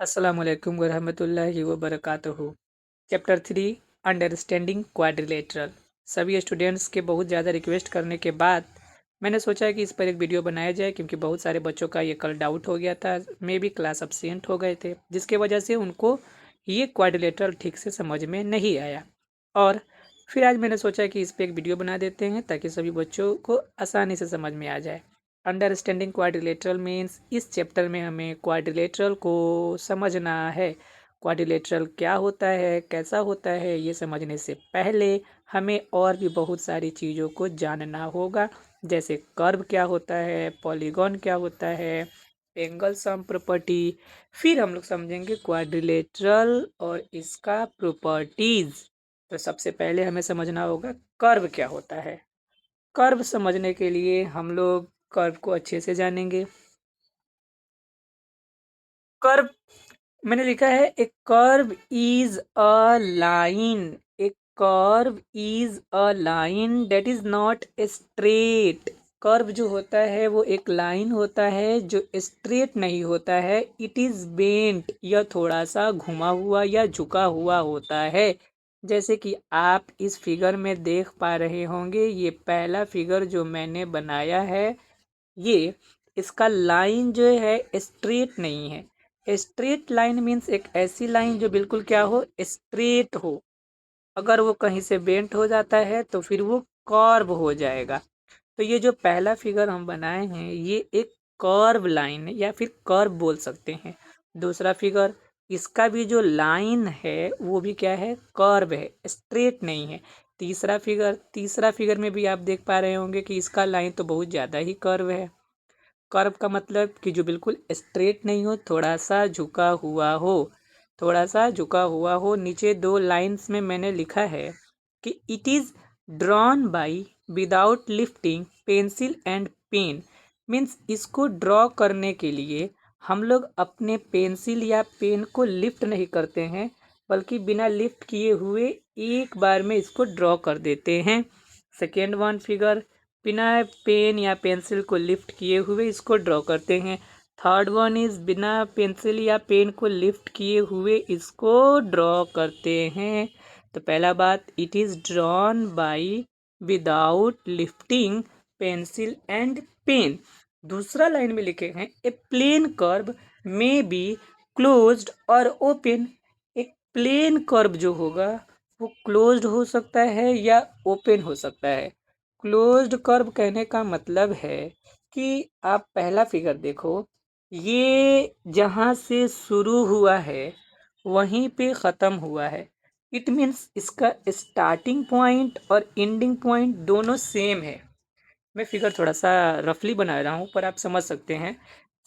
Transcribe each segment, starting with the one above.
अस्सलामुअलैकुम वरहमतुल्लाहि वबरकातुहू। Chapter 3 understanding quadrilateral. सभी स्टूडेंट्स के बहुत ज़्यादा रिक्वेस्ट करने के बाद मैंने सोचा कि इस पर एक वीडियो बनाया जाए, क्योंकि बहुत सारे बच्चों का ये कल डाउट हो गया था। मे भी क्लास अब्सेंट हो गए थे, जिसके वजह से उनको ये क्वाड्रिलेटरल ठीक से समझ में नहीं आया। और फिर आज मैंने सोचा कि इस पर एक वीडियो बना देते हैं ताकि सभी बच्चों को आसानी से समझ में आ जाए। अंडरस्टैंडिंग क्वाड्रिलेटरल मीन्स इस चैप्टर में हमें क्वाड्रिलेटरल को समझना है। क्वाड्रिलेटरल क्या होता है, कैसा होता है, ये समझने से पहले हमें और भी बहुत सारी चीज़ों को जानना होगा, जैसे कर्व क्या होता है, पॉलीगॉन क्या होता है, एंगल सम प्रॉपर्टी। फिर हम लोग समझेंगे क्वाड्रिलेटरल और इसका प्रॉपर्टीज। तो सबसे पहले हमें समझना होगा कर्व क्या होता है। कर्व समझने के लिए हम लोग कर्व को अच्छे से जानेंगे। कर्व मैंने लिखा है, a curve is a line. A curve is a line that is not straight. Curve जो होता है वो एक लाइन होता है जो स्ट्रेट नहीं होता है। इट इज बेंट, यह थोड़ा सा घुमा हुआ या झुका हुआ होता है। जैसे कि आप इस फिगर में देख पा रहे होंगे, ये पहला फिगर जो मैंने बनाया है, ये इसका लाइन जो है स्ट्रेट नहीं है। स्ट्रेट लाइन मीन्स एक ऐसी लाइन जो बिल्कुल क्या हो, स्ट्रेट हो। अगर वो कहीं से बेंट हो जाता है तो फिर वो कर्व हो जाएगा। तो ये जो पहला फिगर हम बनाए हैं, ये एक कर्व लाइन है या फिर कर्व बोल सकते हैं। दूसरा फिगर, इसका भी जो लाइन है वो भी क्या है, कर्व है, स्ट्रेट नहीं है। तीसरा फिगर में भी आप देख पा रहे होंगे कि इसका लाइन तो बहुत ज़्यादा ही कर्व है। कर्व का मतलब कि जो बिल्कुल स्ट्रेट नहीं हो, थोड़ा सा झुका हुआ हो। थोड़ा सा झुका हुआ हो। नीचे दो लाइंस में मैंने लिखा है कि it is drawn by without lifting pencil and pen. Means इसको ड्रॉ करने के लिए हम लोग अपने पेंसिल या पेन को लिफ्ट नहीं करते हैं, बल्कि बिना लिफ्ट किए हुए एक बार में इसको ड्रॉ कर देते हैं। सेकेंड वन फिगर, बिना पेन या पेंसिल को लिफ्ट किए हुए इसको ड्रॉ करते हैं। थर्ड वन इज बिना पेंसिल या पेन को लिफ्ट किए हुए इसको ड्रॉ करते हैं। तो पहला बात, it is drawn by without lifting pencil and pen. दूसरा लाइन में लिखे हैं, a plane curve may be closed और ओपन। एक प्लेन कर्व जो होगा वो क्लोज्ड हो सकता है या ओपन हो सकता है। क्लोज्ड कर्व कहने का मतलब है कि आप पहला फिगर देखो, ये जहाँ से शुरू हुआ है वहीं पे ख़त्म हुआ है। इट मीन्स इसका स्टार्टिंग पॉइंट और एंडिंग पॉइंट दोनों सेम है। मैं फिगर थोड़ा सा रफली बना रहा हूँ पर आप समझ सकते हैं।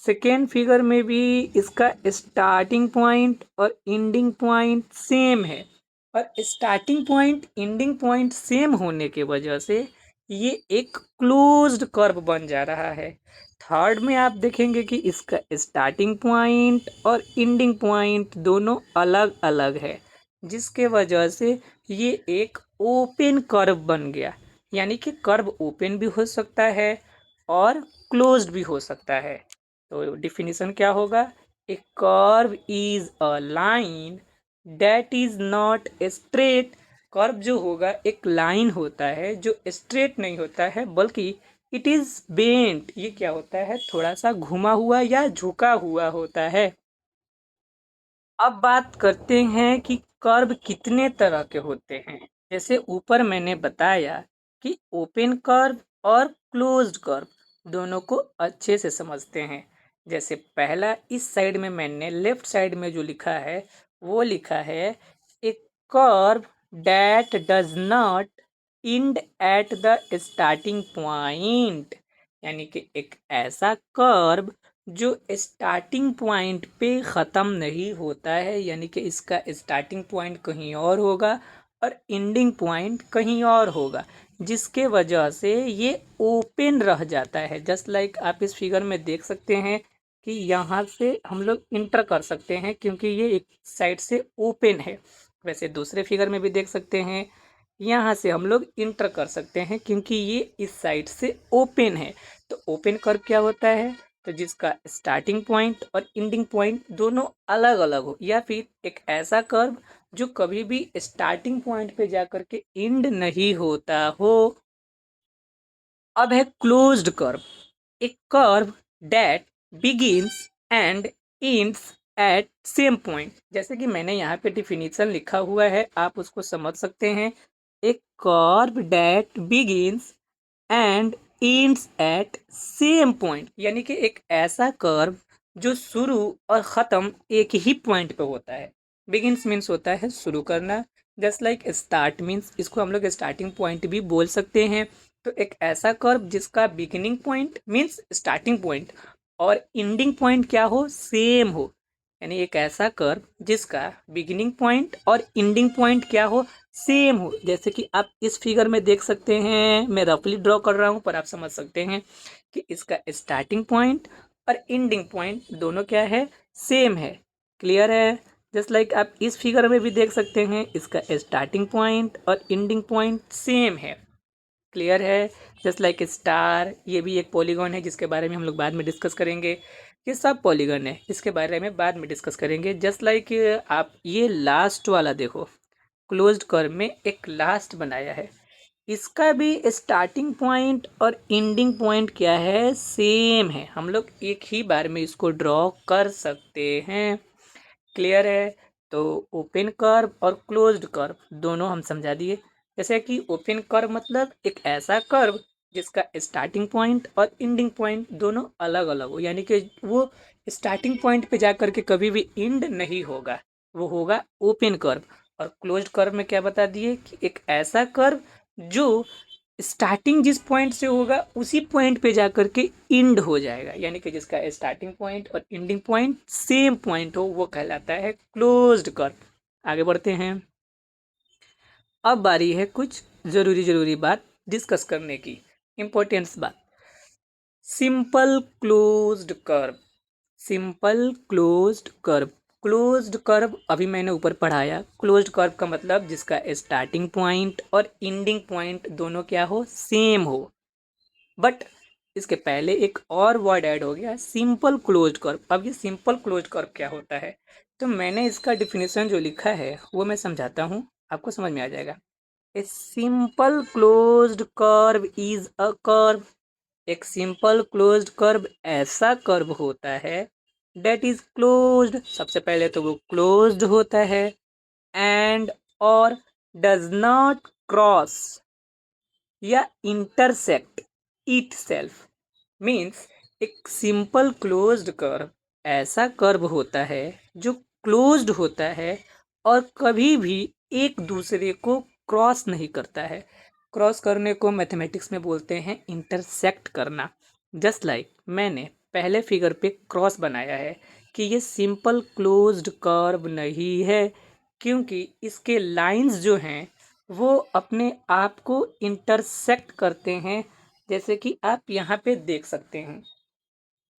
सेकेंड फिगर में भी इसका स्टार्टिंग पॉइंट और एंडिंग पॉइंट सेम है, और starting point ending point same होने के वजह से ये एक क्लोज्ड कर्व बन जा रहा है। थर्ड में आप देखेंगे कि इसका स्टार्टिंग पॉइंट और एंडिंग पॉइंट दोनों अलग अलग है, जिसके वजह से ये एक ओपन कर्व बन गया। यानी कि कर्व ओपन भी हो सकता है और क्लोज्ड भी हो सकता है। तो डिफिनीशन क्या होगा, a curve is a line that is not straight. Curve जो होगा एक लाइन होता है जो स्ट्रेट नहीं होता है, बल्कि इट इज बेंट। ये क्या होता है, थोड़ा सा घुमा हुआ या झुका हुआ होता है। अब बात करते हैं कि कर्व कितने तरह के होते हैं। जैसे ऊपर मैंने बताया कि ओपन कर्व और क्लोज्ड कर्व दोनों को अच्छे से समझते हैं। जैसे पहला, इस साइड में मैंने लेफ्ट साइड में जो लिखा है वो लिखा है, a curve that does not end at the starting point. यानी कि एक ऐसा कर्व जो स्टार्टिंग पॉइंट पे ख़त्म नहीं होता है, यानी कि इसका स्टार्टिंग पॉइंट कहीं और होगा और एंडिंग पॉइंट कहीं और होगा, जिसके वजह से ये ओपन रह जाता है। जस्ट लाइक आप इस फिगर में देख सकते हैं कि यहाँ से हम लोग इंटर कर सकते हैं क्योंकि ये एक साइड से ओपन है। वैसे दूसरे फिगर में भी देख सकते हैं, यहाँ से हम लोग इंटर कर सकते हैं क्योंकि ये इस साइड से ओपन है। तो ओपन कर्व क्या होता है, तो जिसका स्टार्टिंग पॉइंट और एंडिंग पॉइंट दोनों अलग अलग हो, या फिर एक ऐसा कर्व जो कभी भी स्टार्टिंग पॉइंट पे जाकर के एंड नहीं होता हो। अब है क्लोज्ड कर्व, एक curve that begins and ends at same point. जैसे कि मैंने यहाँ पे डिफिनीशन लिखा हुआ है, आप उसको समझ सकते हैं। एक curve that begins and ends at same point, यानी कि एक ऐसा कर्व जो शुरू और ख़त्म एक ही पॉइंट पे होता है। बिगिंस मीन्स होता है शुरू करना, जस्ट लाइक स्टार्ट मीन्स इसको हम लोग स्टार्टिंग पॉइंट भी बोल सकते हैं। तो एक ऐसा कर्व जिसका beginning point means starting point और एंडिंग पॉइंट क्या हो, सेम हो, यानी एक ऐसा कर्व जिसका बिगिनिंग पॉइंट और एंडिंग पॉइंट क्या हो, सेम हो। जैसे कि आप इस फिगर में देख सकते हैं, मैं रफली ड्रॉ कर रहा हूं पर आप समझ सकते हैं कि इसका स्टार्टिंग पॉइंट और एंडिंग पॉइंट दोनों क्या है, सेम है। क्लियर है? जस्ट लाइक आप इस फिगर में भी देख सकते हैं, इसका स्टार्टिंग पॉइंट और एंडिंग पॉइंट सेम है। क्लियर है? जस्ट लाइक स्टार, ये भी एक पॉलीगॉन है जिसके बारे में हम लोग बाद में डिस्कस करेंगे। ये सब पॉलीगॉन है, इसके बारे में बाद में डिस्कस करेंगे। जस्ट लाइक आप ये लास्ट वाला देखो, क्लोज्ड कर्व में एक लास्ट बनाया है, इसका भी स्टार्टिंग पॉइंट और एंडिंग पॉइंट क्या है, सेम है। हम लोग एक ही बार में इसको ड्रॉ कर सकते हैं। क्लियर है? तो ओपन कर्व और क्लोज्ड कर्व दोनों हम समझा दिए। जैसे कि ओपन कर्व मतलब एक ऐसा कर्व जिसका स्टार्टिंग पॉइंट और एंडिंग पॉइंट दोनों अलग अलग हो, यानी कि वो स्टार्टिंग पॉइंट पे जाकर के कभी भी एंड नहीं होगा, वो होगा ओपन कर्व। और क्लोज्ड कर्व में क्या बता दिए कि एक ऐसा कर्व जो स्टार्टिंग जिस पॉइंट से होगा उसी पॉइंट पे जाकर के एंड हो जाएगा, यानी कि जिसका स्टार्टिंग पॉइंट और एंडिंग पॉइंट सेम पॉइंट हो, वो कहलाता है क्लोज्ड कर्व। आगे बढ़ते हैं। अब बारी है कुछ जरूरी बात डिस्कस करने की, इंपॉर्टेंस बात। Simple closed curve, simple closed curve. Closed curve अभी मैंने ऊपर पढ़ाया, क्लोज्ड कर्व का मतलब जिसका स्टार्टिंग पॉइंट और एंडिंग पॉइंट दोनों क्या हो, सेम हो। बट इसके पहले एक और वर्ड ऐड हो गया, सिंपल क्लोज्ड कर्व। अब ये सिंपल क्लोज्ड कर्व क्या होता है, तो मैंने इसका डिफिनेशन जो लिखा है वो मैं समझाता हूँ, आपको समझ में आ जाएगा। A simple closed curve is a curve, एक सिंपल क्लोज्ड कर्व ऐसा कर्व होता है डेट इज क्लोज्ड, सबसे पहले तो वो क्लोज्ड होता है, एंड और डज नॉट क्रॉस या इंटरसेक्ट इट सेल्फ। मीन्स एक सिंपल क्लोज्ड कर्व ऐसा कर्व होता है जो क्लोज्ड होता है और कभी भी एक दूसरे को क्रॉस नहीं करता है। क्रॉस करने को मैथमेटिक्स में बोलते हैं इंटरसेक्ट करना। जस्ट लाइक मैंने पहले फिगर पे क्रॉस बनाया है कि ये सिंपल क्लोज्ड कर्व नहीं है, क्योंकि इसके लाइंस जो हैं वो अपने आप को इंटरसेक्ट करते हैं, जैसे कि आप यहाँ पे देख सकते हैं।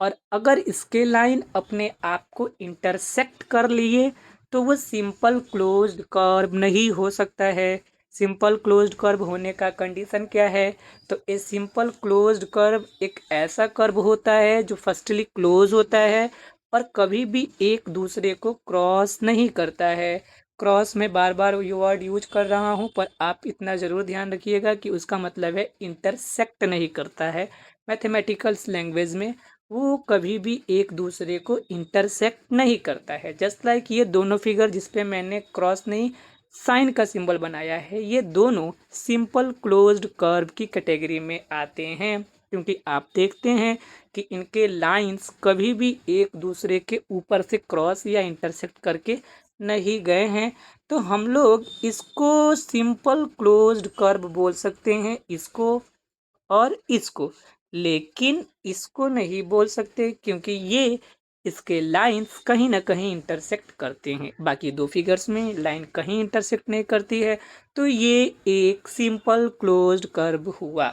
और अगर इसके लाइन अपने आप को इंटरसेक्ट कर लिए तो वो सिंपल क्लोज्ड कर्व नहीं हो सकता है। सिंपल क्लोज्ड कर्व होने का कंडीशन क्या है, तो ए सिंपल क्लोज्ड कर्व एक ऐसा कर्व होता है जो फर्स्टली क्लोज होता है और कभी भी एक दूसरे को क्रॉस नहीं करता है। क्रॉस में बार बार ये वर्ड यूज कर रहा हूँ, पर आप इतना ज़रूर ध्यान रखिएगा कि उसका मतलब है इंटरसेक्ट नहीं करता है। मैथमेटिकल लैंग्वेज में वो कभी भी एक दूसरे को इंटरसेक्ट नहीं करता है। जस्ट लाइक ये दोनों फिगर जिस पे मैंने क्रॉस नहीं साइन का सिंबल बनाया है, ये दोनों सिंपल क्लोज्ड कर्व की कैटेगरी में आते हैं, क्योंकि आप देखते हैं कि इनके लाइंस कभी भी एक दूसरे के ऊपर से क्रॉस या इंटरसेक्ट करके नहीं गए हैं। तो हम लोग इसको सिंपल क्लोज्ड कर्व बोल सकते हैं, इसको और इसको। लेकिन इसको नहीं बोल सकते क्योंकि ये इसके लाइंस कहीं ना कहीं इंटरसेक्ट करते हैं, बाकी दो फिगर्स में लाइन कहीं इंटरसेक्ट नहीं करती है। तो ये एक सिंपल क्लोज्ड कर्व हुआ।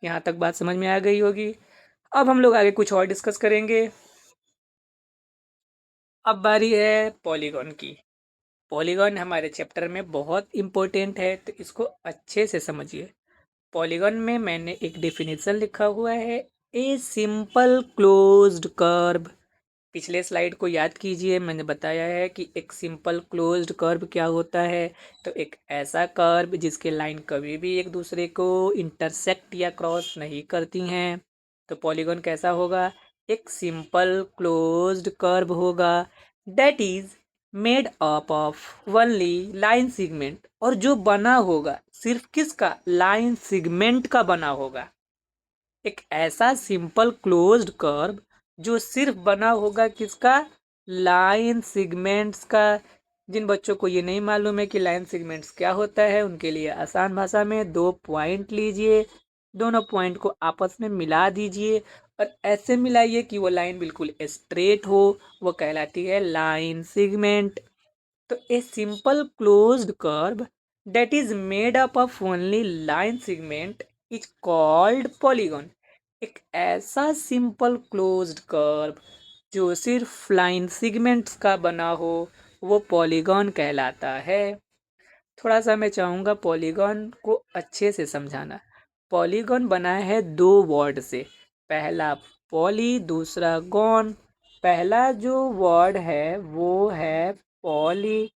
यहाँ तक बात समझ में आ गई होगी। अब हम लोग आगे कुछ और डिस्कस करेंगे। अब बारी है पॉलीगॉन की। पॉलीगॉन हमारे चैप्टर में बहुत इंपॉर्टेंट है, तो इसको अच्छे से समझिए। पॉलीगॉन में मैंने एक डेफिनेशन लिखा हुआ है, ए सिंपल क्लोज्ड कर्व। पिछले स्लाइड को याद कीजिए, मैंने बताया है कि एक सिंपल क्लोज्ड कर्व क्या होता है। तो एक ऐसा कर्व जिसके लाइन कभी भी एक दूसरे को इंटरसेक्ट या क्रॉस नहीं करती हैं। तो पॉलीगॉन कैसा होगा? एक सिंपल क्लोज्ड कर्व होगा, that is made up of only line segment. और जो बना होगा सिर्फ किसका? लाइन सेगमेंट का बना होगा। एक ऐसा सिंपल क्लोज्ड कर्व जो सिर्फ बना होगा किसका? लाइन सेगमेंट्स का। जिन बच्चों को ये नहीं मालूम है कि लाइन सेगमेंट्स क्या होता है, उनके लिए आसान भाषा में दो पॉइंट लीजिए, दोनों पॉइंट को आपस में मिला दीजिए और ऐसे मिलाइए कि वो लाइन बिल्कुल स्ट्रेट हो, वो कहलाती है लाइन सेगमेंट। तो a simple closed curve that is made up of only line segment is called polygon। एक ऐसा सिंपल क्लोज्ड कर्व जो सिर्फ लाइन सेगमेंट्स का बना हो, वो पॉलीगॉन कहलाता है। थोड़ा सा मैं चाहूँगा पॉलीगॉन को अच्छे से समझाना। पॉलीगॉन बना है दो वर्ड से, पहला पॉली, दूसरा गॉन। पहला जो वर्ड है वो है पॉली।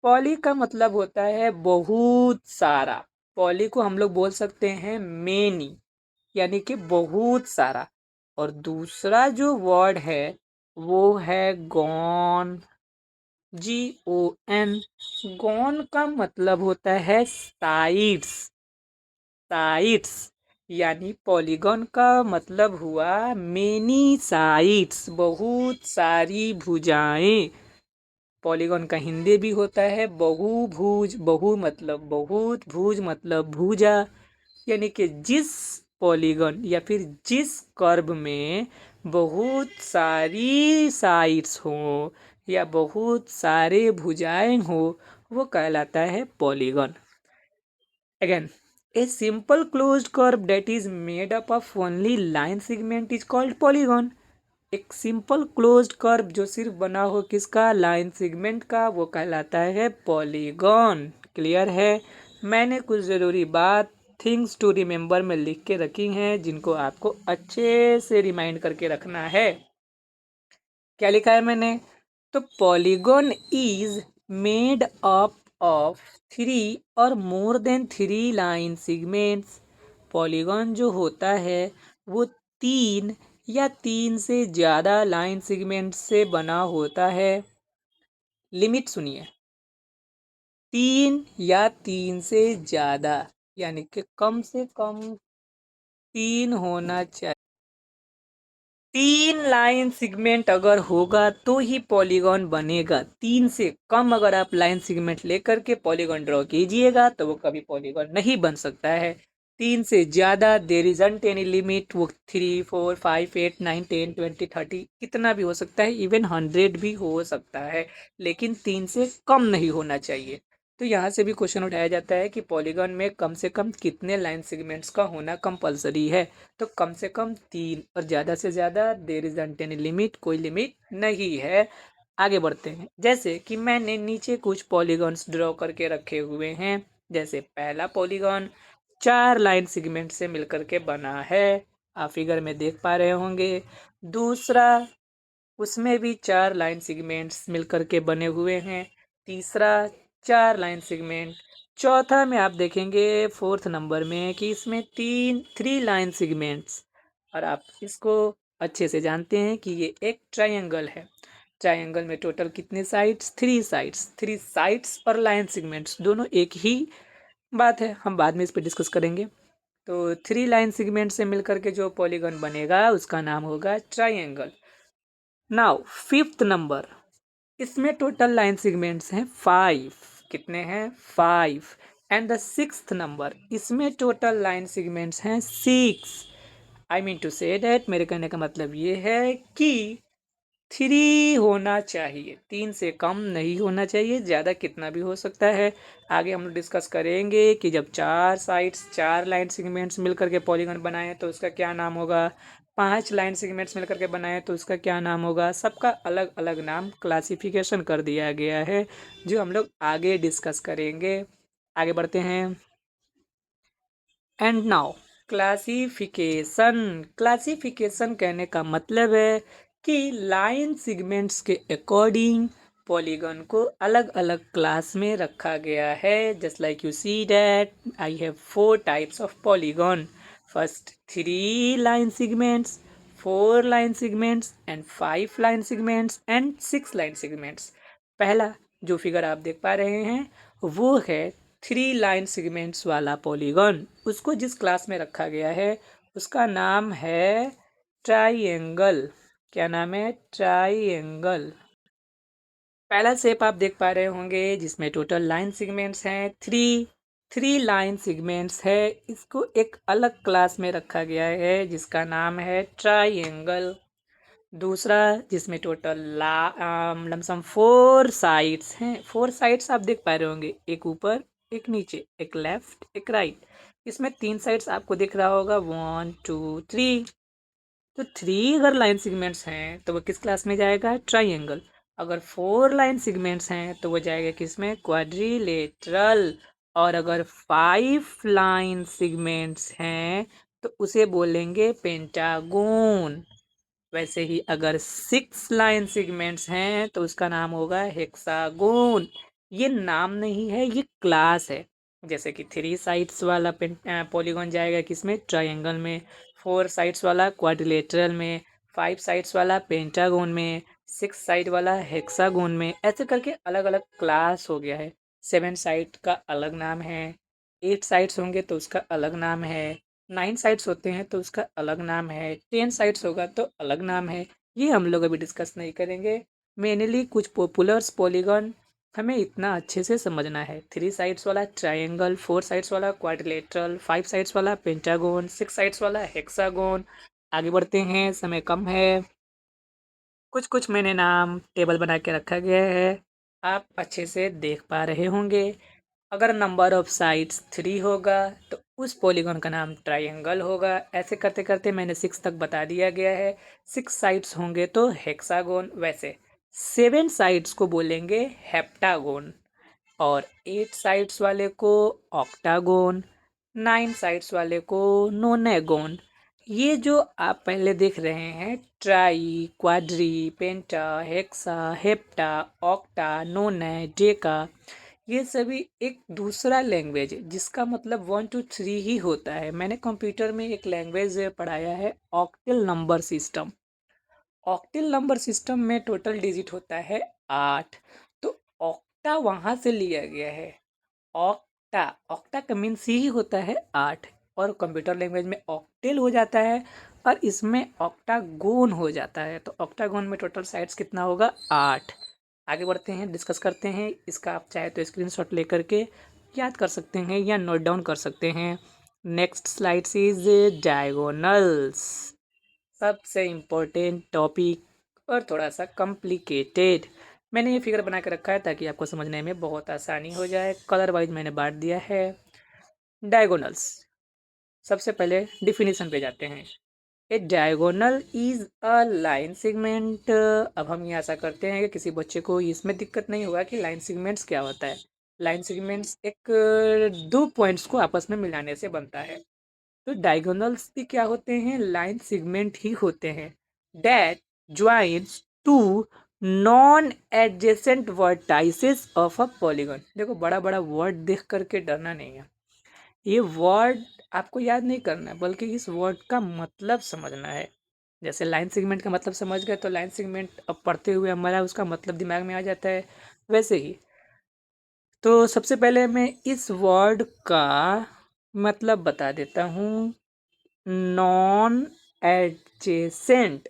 पॉली का मतलब होता है बहुत सारा। पॉली को हम लोग बोल सकते हैं मेनी, यानी कि बहुत सारा। और दूसरा जो वर्ड है वो है गॉन, GON। गॉन का मतलब होता है साइड्स। साइड्स यानी पॉलीगॉन का मतलब हुआ मेनी साइड्स, बहुत सारी भुजाएं। पॉलीगॉन का हिंदी भी होता है बहुभुज। बहु मतलब बहुत, भुज मतलब भुजा। यानी कि जिस पॉलीगॉन या फिर जिस कर्व में बहुत सारी साइड्स हो या बहुत सारे भुजाएं हो, वो कहलाता है polygon. Again, a simple closed curve that is made up of only line segment is called polygon। एक सिंपल क्लोज्ड कर्व जो सिर्फ बना हो किसका? लाइन सेगमेंट का, वो कहलाता है पॉलीगॉन। क्लियर है? मैंने कुछ ज़रूरी बात थिंग्स टू रिमेंबर में लिख के रखी हैं, जिनको आपको अच्छे से रिमाइंड करके रखना है। क्या लिखा है मैंने? तो polygon is made up of three और more than three line segments. Polygon जो होता है वो तीन या तीन से ज़्यादा लाइन सेगमेंट से बना होता है। लिमिट सुनिए, तीन या तीन से ज़्यादा, यानी कि कम से कम तीन होना चाहिए। तीन लाइन सेगमेंट अगर होगा तो ही पॉलीगॉन बनेगा। तीन से कम अगर आप लाइन सेगमेंट लेकर के पॉलीगॉन ड्रॉ कीजिएगा तो वो कभी पॉलीगॉन नहीं बन सकता है। तीन से ज़्यादा देयर इजंट एनी लिमिट। वो 3, 4, 5, 8, 9, 10, 20, 30 कितना भी हो सकता है, इवन 100 भी हो सकता है, लेकिन तीन से कम नहीं होना चाहिए। तो यहाँ से भी क्वेश्चन उठाया जाता है कि पॉलीगॉन में कम से कम कितने लाइन सेगमेंट्स का होना कंपलसरी है। तो कम से कम तीन और ज़्यादा से ज़्यादा देयर इजंट एनी लिमिट, कोई लिमिट नहीं है। आगे बढ़ते हैं। जैसे कि मैंने नीचे कुछ पॉलीगॉन्स ड्रॉ करके रखे हुए हैं। जैसे पहला पॉलीगॉन चार लाइन सेगमेंट से मिलकर के बना है, आप फिगर में देख पा रहे होंगे। दूसरा, उसमें भी चार लाइन सेगमेंट्स मिलकर के बने हुए हैं। तीसरा, चार लाइन सेगमेंट। चौथा में आप देखेंगे फोर्थ नंबर में कि इसमें थ्री लाइन सेगमेंट्स। और आप इसको अच्छे से जानते हैं कि ये एक ट्रायंगल है। ट्रायंगल में टोटल कितने sides? Three sides. Three sides और लाइन सेगमेंट्स दोनों एक ही बात है, हम बाद में इस पर डिस्कस करेंगे। तो थ्री लाइन सेगमेंट से मिलकर के जो पॉलीगॉन बनेगा उसका नाम होगा ट्रायंगल। नाउ फिफ्थ नंबर, इसमें टोटल लाइन सेगमेंट्स हैं 5। कितने हैं? 5। एंड द सिक्स्थ नंबर, इसमें टोटल लाइन सेगमेंट्स हैं 6। I mean to say that, मेरे कहने का मतलब ये है कि थ्री होना चाहिए, तीन से कम नहीं होना चाहिए, ज़्यादा कितना भी हो सकता है। आगे हम लोग डिस्कस करेंगे कि जब चार साइड्स, चार लाइन सेगमेंट्स मिलकर के पॉलीगॉन बनाए तो उसका क्या नाम होगा, पांच लाइन सेगमेंट्स मिलकर के बनाए तो उसका क्या नाम होगा। सबका अलग अलग नाम क्लासिफिकेशन कर दिया गया है, जो हम लोग आगे डिस्कस करेंगे। आगे बढ़ते हैं। And now classification. क्लासिफिकेशन कहने का मतलब है कि लाइन सेगमेंट्स के अकॉर्डिंग पॉलीगन को अलग अलग क्लास में रखा गया है। Just like you see that I have 4 types of polygon. First 3 line segments, 4 line segments and 5 line segments and 6 line segments. पहला जो फिगर आप देख पा रहे हैं वो है 3 लाइन सेगमेंट्स वाला पॉलीगन। उसको जिस क्लास में रखा गया है उसका नाम है ट्राइएंगल। क्या नाम है? ट्राइएंगल। पहला शेप आप देख पा रहे होंगे जिसमें टोटल लाइन सेगमेंट्स हैं 3 लाइन सेगमेंट्स है। इसको एक अलग क्लास में रखा गया है जिसका नाम है ट्राइएंगल। दूसरा जिसमें टोटल लमसम 4 साइड्स हैं। 4 साइड्स आप देख पा रहे होंगे, एक ऊपर, एक नीचे, एक लेफ्ट, एक राइट। इसमें 3 साइड्स आपको दिख रहा होगा, 1 2 3। तो 3 अगर लाइन सेगमेंट्स हैं तो वो किस क्लास में जाएगा? ट्राइएंगल। अगर 4 लाइन सेगमेंट्स हैं तो वो जाएगा किस में? क्वाड्रिलेटरल। और अगर 5 लाइन सेगमेंट्स हैं तो उसे बोलेंगे पेंटागोन। वैसे ही अगर 6 लाइन सेगमेंट्स हैं तो उसका नाम होगा हेक्सागोन। ये नाम नहीं है, ये क्लास है। जैसे कि 3 साइड्स वाला पॉलीगॉन जाएगा किसमें? ट्रायंगल में। 4 साइड्स वाला क्वाड्रिलेटरल में। 5 साइड्स वाला पेंटागोन में। 6 साइड वाला हेक्सागोन में। ऐसे करके अलग अलग क्लास हो गया है। 7 साइड का अलग नाम है। 8 साइड्स होंगे तो उसका अलग नाम है। 9 साइड्स होते हैं तो उसका अलग नाम है। 10 साइड्स होगा तो अलग नाम है। ये हम लोग अभी डिस्कस नहीं करेंगे। मेनली कुछ पॉपुलर्स पॉलीगॉन हमें इतना अच्छे से समझना है। 3 साइड्स वाला ट्रायंगल, 4 साइड्स वाला क्वाड्रिलेटरल, 5 साइड्स वाला पेंटागोन, 6 साइड्स वाला हेक्सागोन। आगे बढ़ते हैं, समय कम है। कुछ कुछ मैंने नाम टेबल बना के रखा गया है, आप अच्छे से देख पा रहे होंगे। अगर नंबर ऑफ साइड्स 3 होगा तो उस पॉलीगॉन का नाम ट्रायंगल होगा। ऐसे करते करते मैंने 6 तक बता दिया गया है। 6 साइड्स होंगे तो हेक्सागोन। वैसे 7 साइड्स को बोलेंगे हेप्टागोन। और 8 साइड्स वाले को ऑक्टागोन। 9 साइड्स वाले को नोनेगोन। ये जो आप पहले देख रहे हैं ट्राई, क्वाड्री, पेंटा, हेक्सा, हेप्टा, ऑक्टा, नोने, डेका, ये सभी एक दूसरा लैंग्वेज है जिसका मतलब 1 2 3 ही होता है। मैंने कंप्यूटर में एक लैंग्वेज पढ़ाया है, octal number system. Octal number system में टोटल डिजिट होता है 8। तो ऑक्टा वहाँ से लिया गया है। ऑक्टा, ऑक्टा का मीन्स ही होता है 8। और कंप्यूटर लैंग्वेज में ऑक्टेल हो जाता है और इसमें ऑक्टागोन हो जाता है। तो ऑक्टागोन में टोटल साइड्स कितना होगा? 8। आगे बढ़ते हैं, डिस्कस करते हैं इसका। आप चाहे तो स्क्रीनशॉट लेकर के याद कर सकते हैं या नोट डाउन कर सकते हैं। Next slides is diagonals. सबसे इम्पोर्टेंट टॉपिक और थोड़ा सा कॉम्प्लिकेटेड। मैंने ये फिगर बना के रखा है ताकि आपको समझने में बहुत आसानी हो जाए। कलर वाइज मैंने बांट दिया है। डायगोनल्स, सबसे पहले डिफिनीशन पे जाते हैं। A diagonal is a line segment. अब हम ये आशा करते हैं कि किसी बच्चे को इसमें दिक्कत नहीं होगा कि लाइन सेगमेंट्स क्या होता है। लाइन सेगमेंट्स एक दो पॉइंट्स को आपस में मिलाने से बनता है। तो डायगोनल्स भी क्या होते हैं? लाइन सेगमेंट ही होते हैं। That joins two non adjacent vertices of a polygon. देखो, बड़ा बड़ा वर्ड देख करके डरना नहीं है। ये वर्ड आपको याद नहीं करना है बल्कि इस वर्ड का मतलब समझना है। जैसे लाइन सेगमेंट का मतलब समझ गए तो लाइन सेगमेंट अब पढ़ते हुए हमारा उसका मतलब दिमाग में आ जाता है। वैसे ही तो सबसे पहले मैं इस वर्ड का मतलब बता देता हूँ। Non adjacent.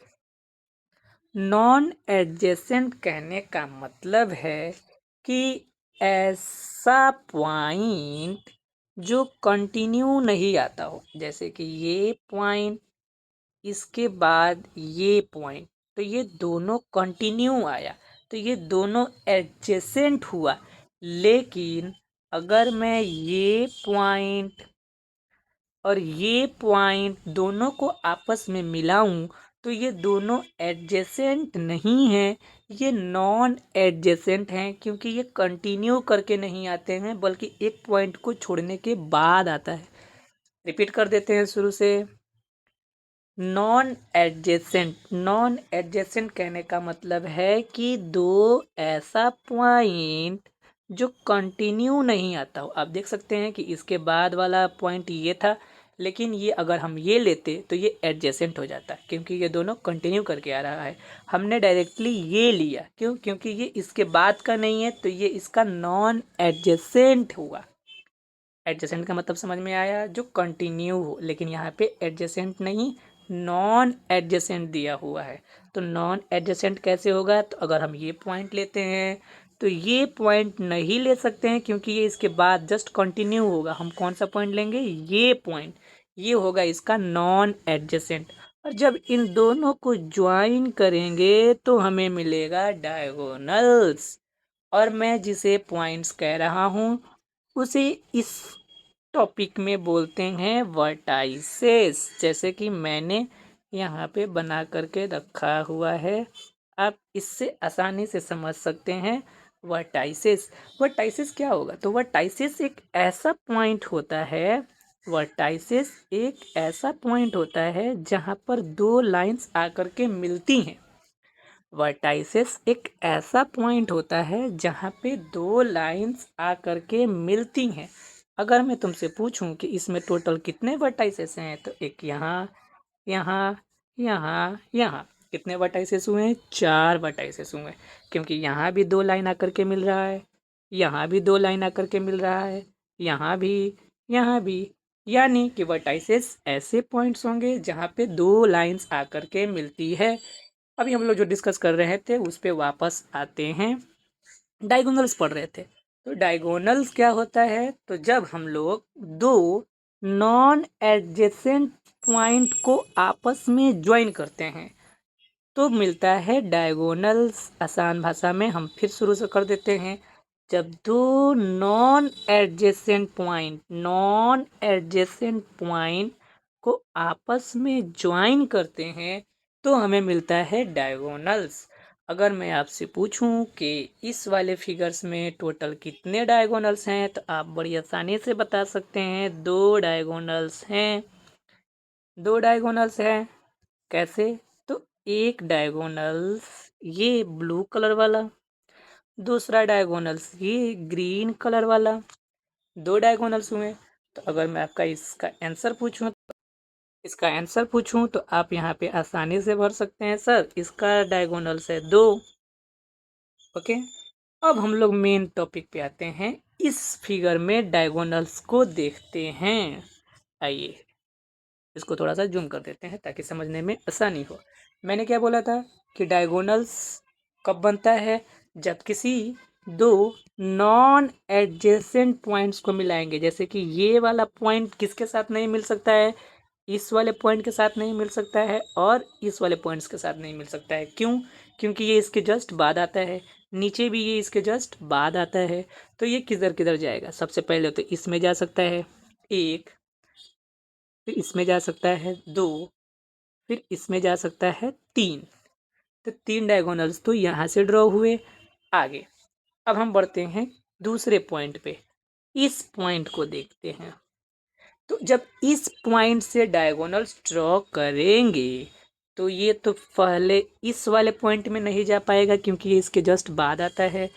नॉन एडजेसेंट कहने का मतलब है कि ऐसा पॉइंट जो कंटिन्यू नहीं आता हो। जैसे कि ये पॉइंट, इसके बाद ये पॉइंट, तो ये दोनों कंटिन्यू आया तो ये दोनों एडजेसेंट हुआ। लेकिन अगर मैं ये पॉइंट और ये पॉइंट दोनों को आपस में मिलाऊं तो ये दोनों एडजेसेंट नहीं हैं, ये नॉन एडजेसेंट हैं क्योंकि ये कंटिन्यू करके नहीं आते हैं बल्कि एक पॉइंट को छोड़ने के बाद आता है। रिपीट कर देते हैं शुरू से। नॉन एडजेसेंट कहने का मतलब है कि दो ऐसा पॉइंट जो कंटिन्यू नहीं आता हो। आप देख सकते हैं कि इसके बाद वाला पॉइंट ये था, लेकिन ये अगर हम ये लेते तो ये एडजेसेंट हो जाता, क्योंकि ये दोनों कंटिन्यू करके आ रहा है। हमने डायरेक्टली ये लिया, क्यों? क्योंकि ये इसके बाद का नहीं है, तो ये इसका नॉन एडजेसेंट हुआ। एडजेसेंट का मतलब समझ में आया, जो कंटिन्यू हो। लेकिन यहाँ पे एडजेसेंट नहीं, नॉन एडजेसेंट दिया हुआ है। तो नॉन एडजेसेंट कैसे होगा? तो अगर हम ये पॉइंट लेते हैं तो ये पॉइंट नहीं ले सकते हैं, क्योंकि ये इसके बाद जस्ट कंटिन्यू होगा। हम कौन सा पॉइंट लेंगे? ये पॉइंट, ये होगा इसका नॉन एडजेसेंट। और जब इन दोनों को ज्वाइन करेंगे तो हमें मिलेगा डायगोनल्स। और मैं जिसे पॉइंट्स कह रहा हूँ उसे इस टॉपिक में बोलते हैं वर्टाइसेस। जैसे कि मैंने यहाँ पे बना करके रखा हुआ है, आप इससे आसानी से समझ सकते हैं। वर्टाइसेस, वर्टाइसेस क्या होगा? तो वर्टाइसेस एक ऐसा पॉइंट होता है, वर्टाइसेस एक ऐसा पॉइंट होता है जहाँ पर दो लाइंस आकर के मिलती हैं। वर्टाइसेस एक ऐसा पॉइंट होता है जहाँ पे दो लाइंस आकर के मिलती हैं। अगर मैं तुमसे पूछूं कि इसमें टोटल कितने वर्टाइसेस हैं, तो एक यहाँ, यहाँ, यहाँ, यहाँ, कितने वर्टाइसेस हुए हैं? 4 वर्टाइसेस हुए हैं। क्योंकि यहाँ भी दो लाइन आकर के मिल रहा है, यहाँ भी दो लाइन आकर के मिल रहा है, यहाँ भी, यहाँ भी। यानी कि वर्टाइसेस ऐसे पॉइंट्स होंगे जहाँ पे दो लाइंस आकर के मिलती है। अभी हम लोग जो डिस्कस कर रहे थे उस पे वापस आते हैं। डायगोनल्स पढ़ रहे थे। तो डायगोनल्स क्या होता है? तो जब हम लोग दो नॉन एडजेसेंट पॉइंट को आपस में ज्वाइन करते हैं तो मिलता है डायगोनल्स। आसान भाषा में हम फिर शुरू से कर देते हैं। जब दो नॉन एडजेसेंट पॉइंट को आपस में ज्वाइन करते हैं तो हमें मिलता है डायगोनल्स। अगर मैं आपसे पूछूं कि इस वाले फिगर्स में टोटल कितने डायगोनल्स हैं, तो आप बड़ी आसानी से बता सकते हैं, 2 डायगोनल्स हैं। 2 डायगोनल्स हैं। कैसे? तो एक डायगोनल्स ये ब्लू कलर वाला, दूसरा डायगोनल्स ये ग्रीन कलर वाला। 2 डायगोनल्स हुए। तो अगर मैं आपका इसका आंसर पूछूं तो आप यहाँ पे आसानी से भर सकते हैं, सर इसका डायगोनल्स है 2। ओके, अब हम लोग मेन टॉपिक पे आते हैं। इस फिगर में डायगोनल्स को देखते हैं। आइए इसको थोड़ा सा जूम कर देते हैं ताकि समझने में आसानी हो। मैंने क्या बोला था कि डायगोनल्स कब बनता है? जब किसी दो नॉन एडजेसेंट पॉइंट्स को मिलाएंगे। जैसे कि ये वाला पॉइंट किसके साथ नहीं मिल सकता है? इस वाले पॉइंट के साथ नहीं मिल सकता है, और इस वाले पॉइंट्स के साथ नहीं मिल सकता है। क्यों? क्योंकि ये इसके जस्ट बाद आता है, नीचे भी ये इसके जस्ट बाद आता है। तो ये किधर किधर जाएगा? सबसे पहले तो इसमें जा सकता है 1, फिर इसमें जा सकता है 2, फिर इसमें जा सकता है 3। तो 3 डायगोनल्स तो यहाँ से ड्रॉ हुए। आगे अब हम बढ़ते हैं दूसरे पॉइंट पे। इस पॉइंट को देखते हैं। तो जब इस पॉइंट से डायगोनल्स ड्रॉ करेंगे तो ये तो पहले इस वाले पॉइंट में नहीं जा पाएगा, क्योंकि ये इसके जस्ट बाद आता है।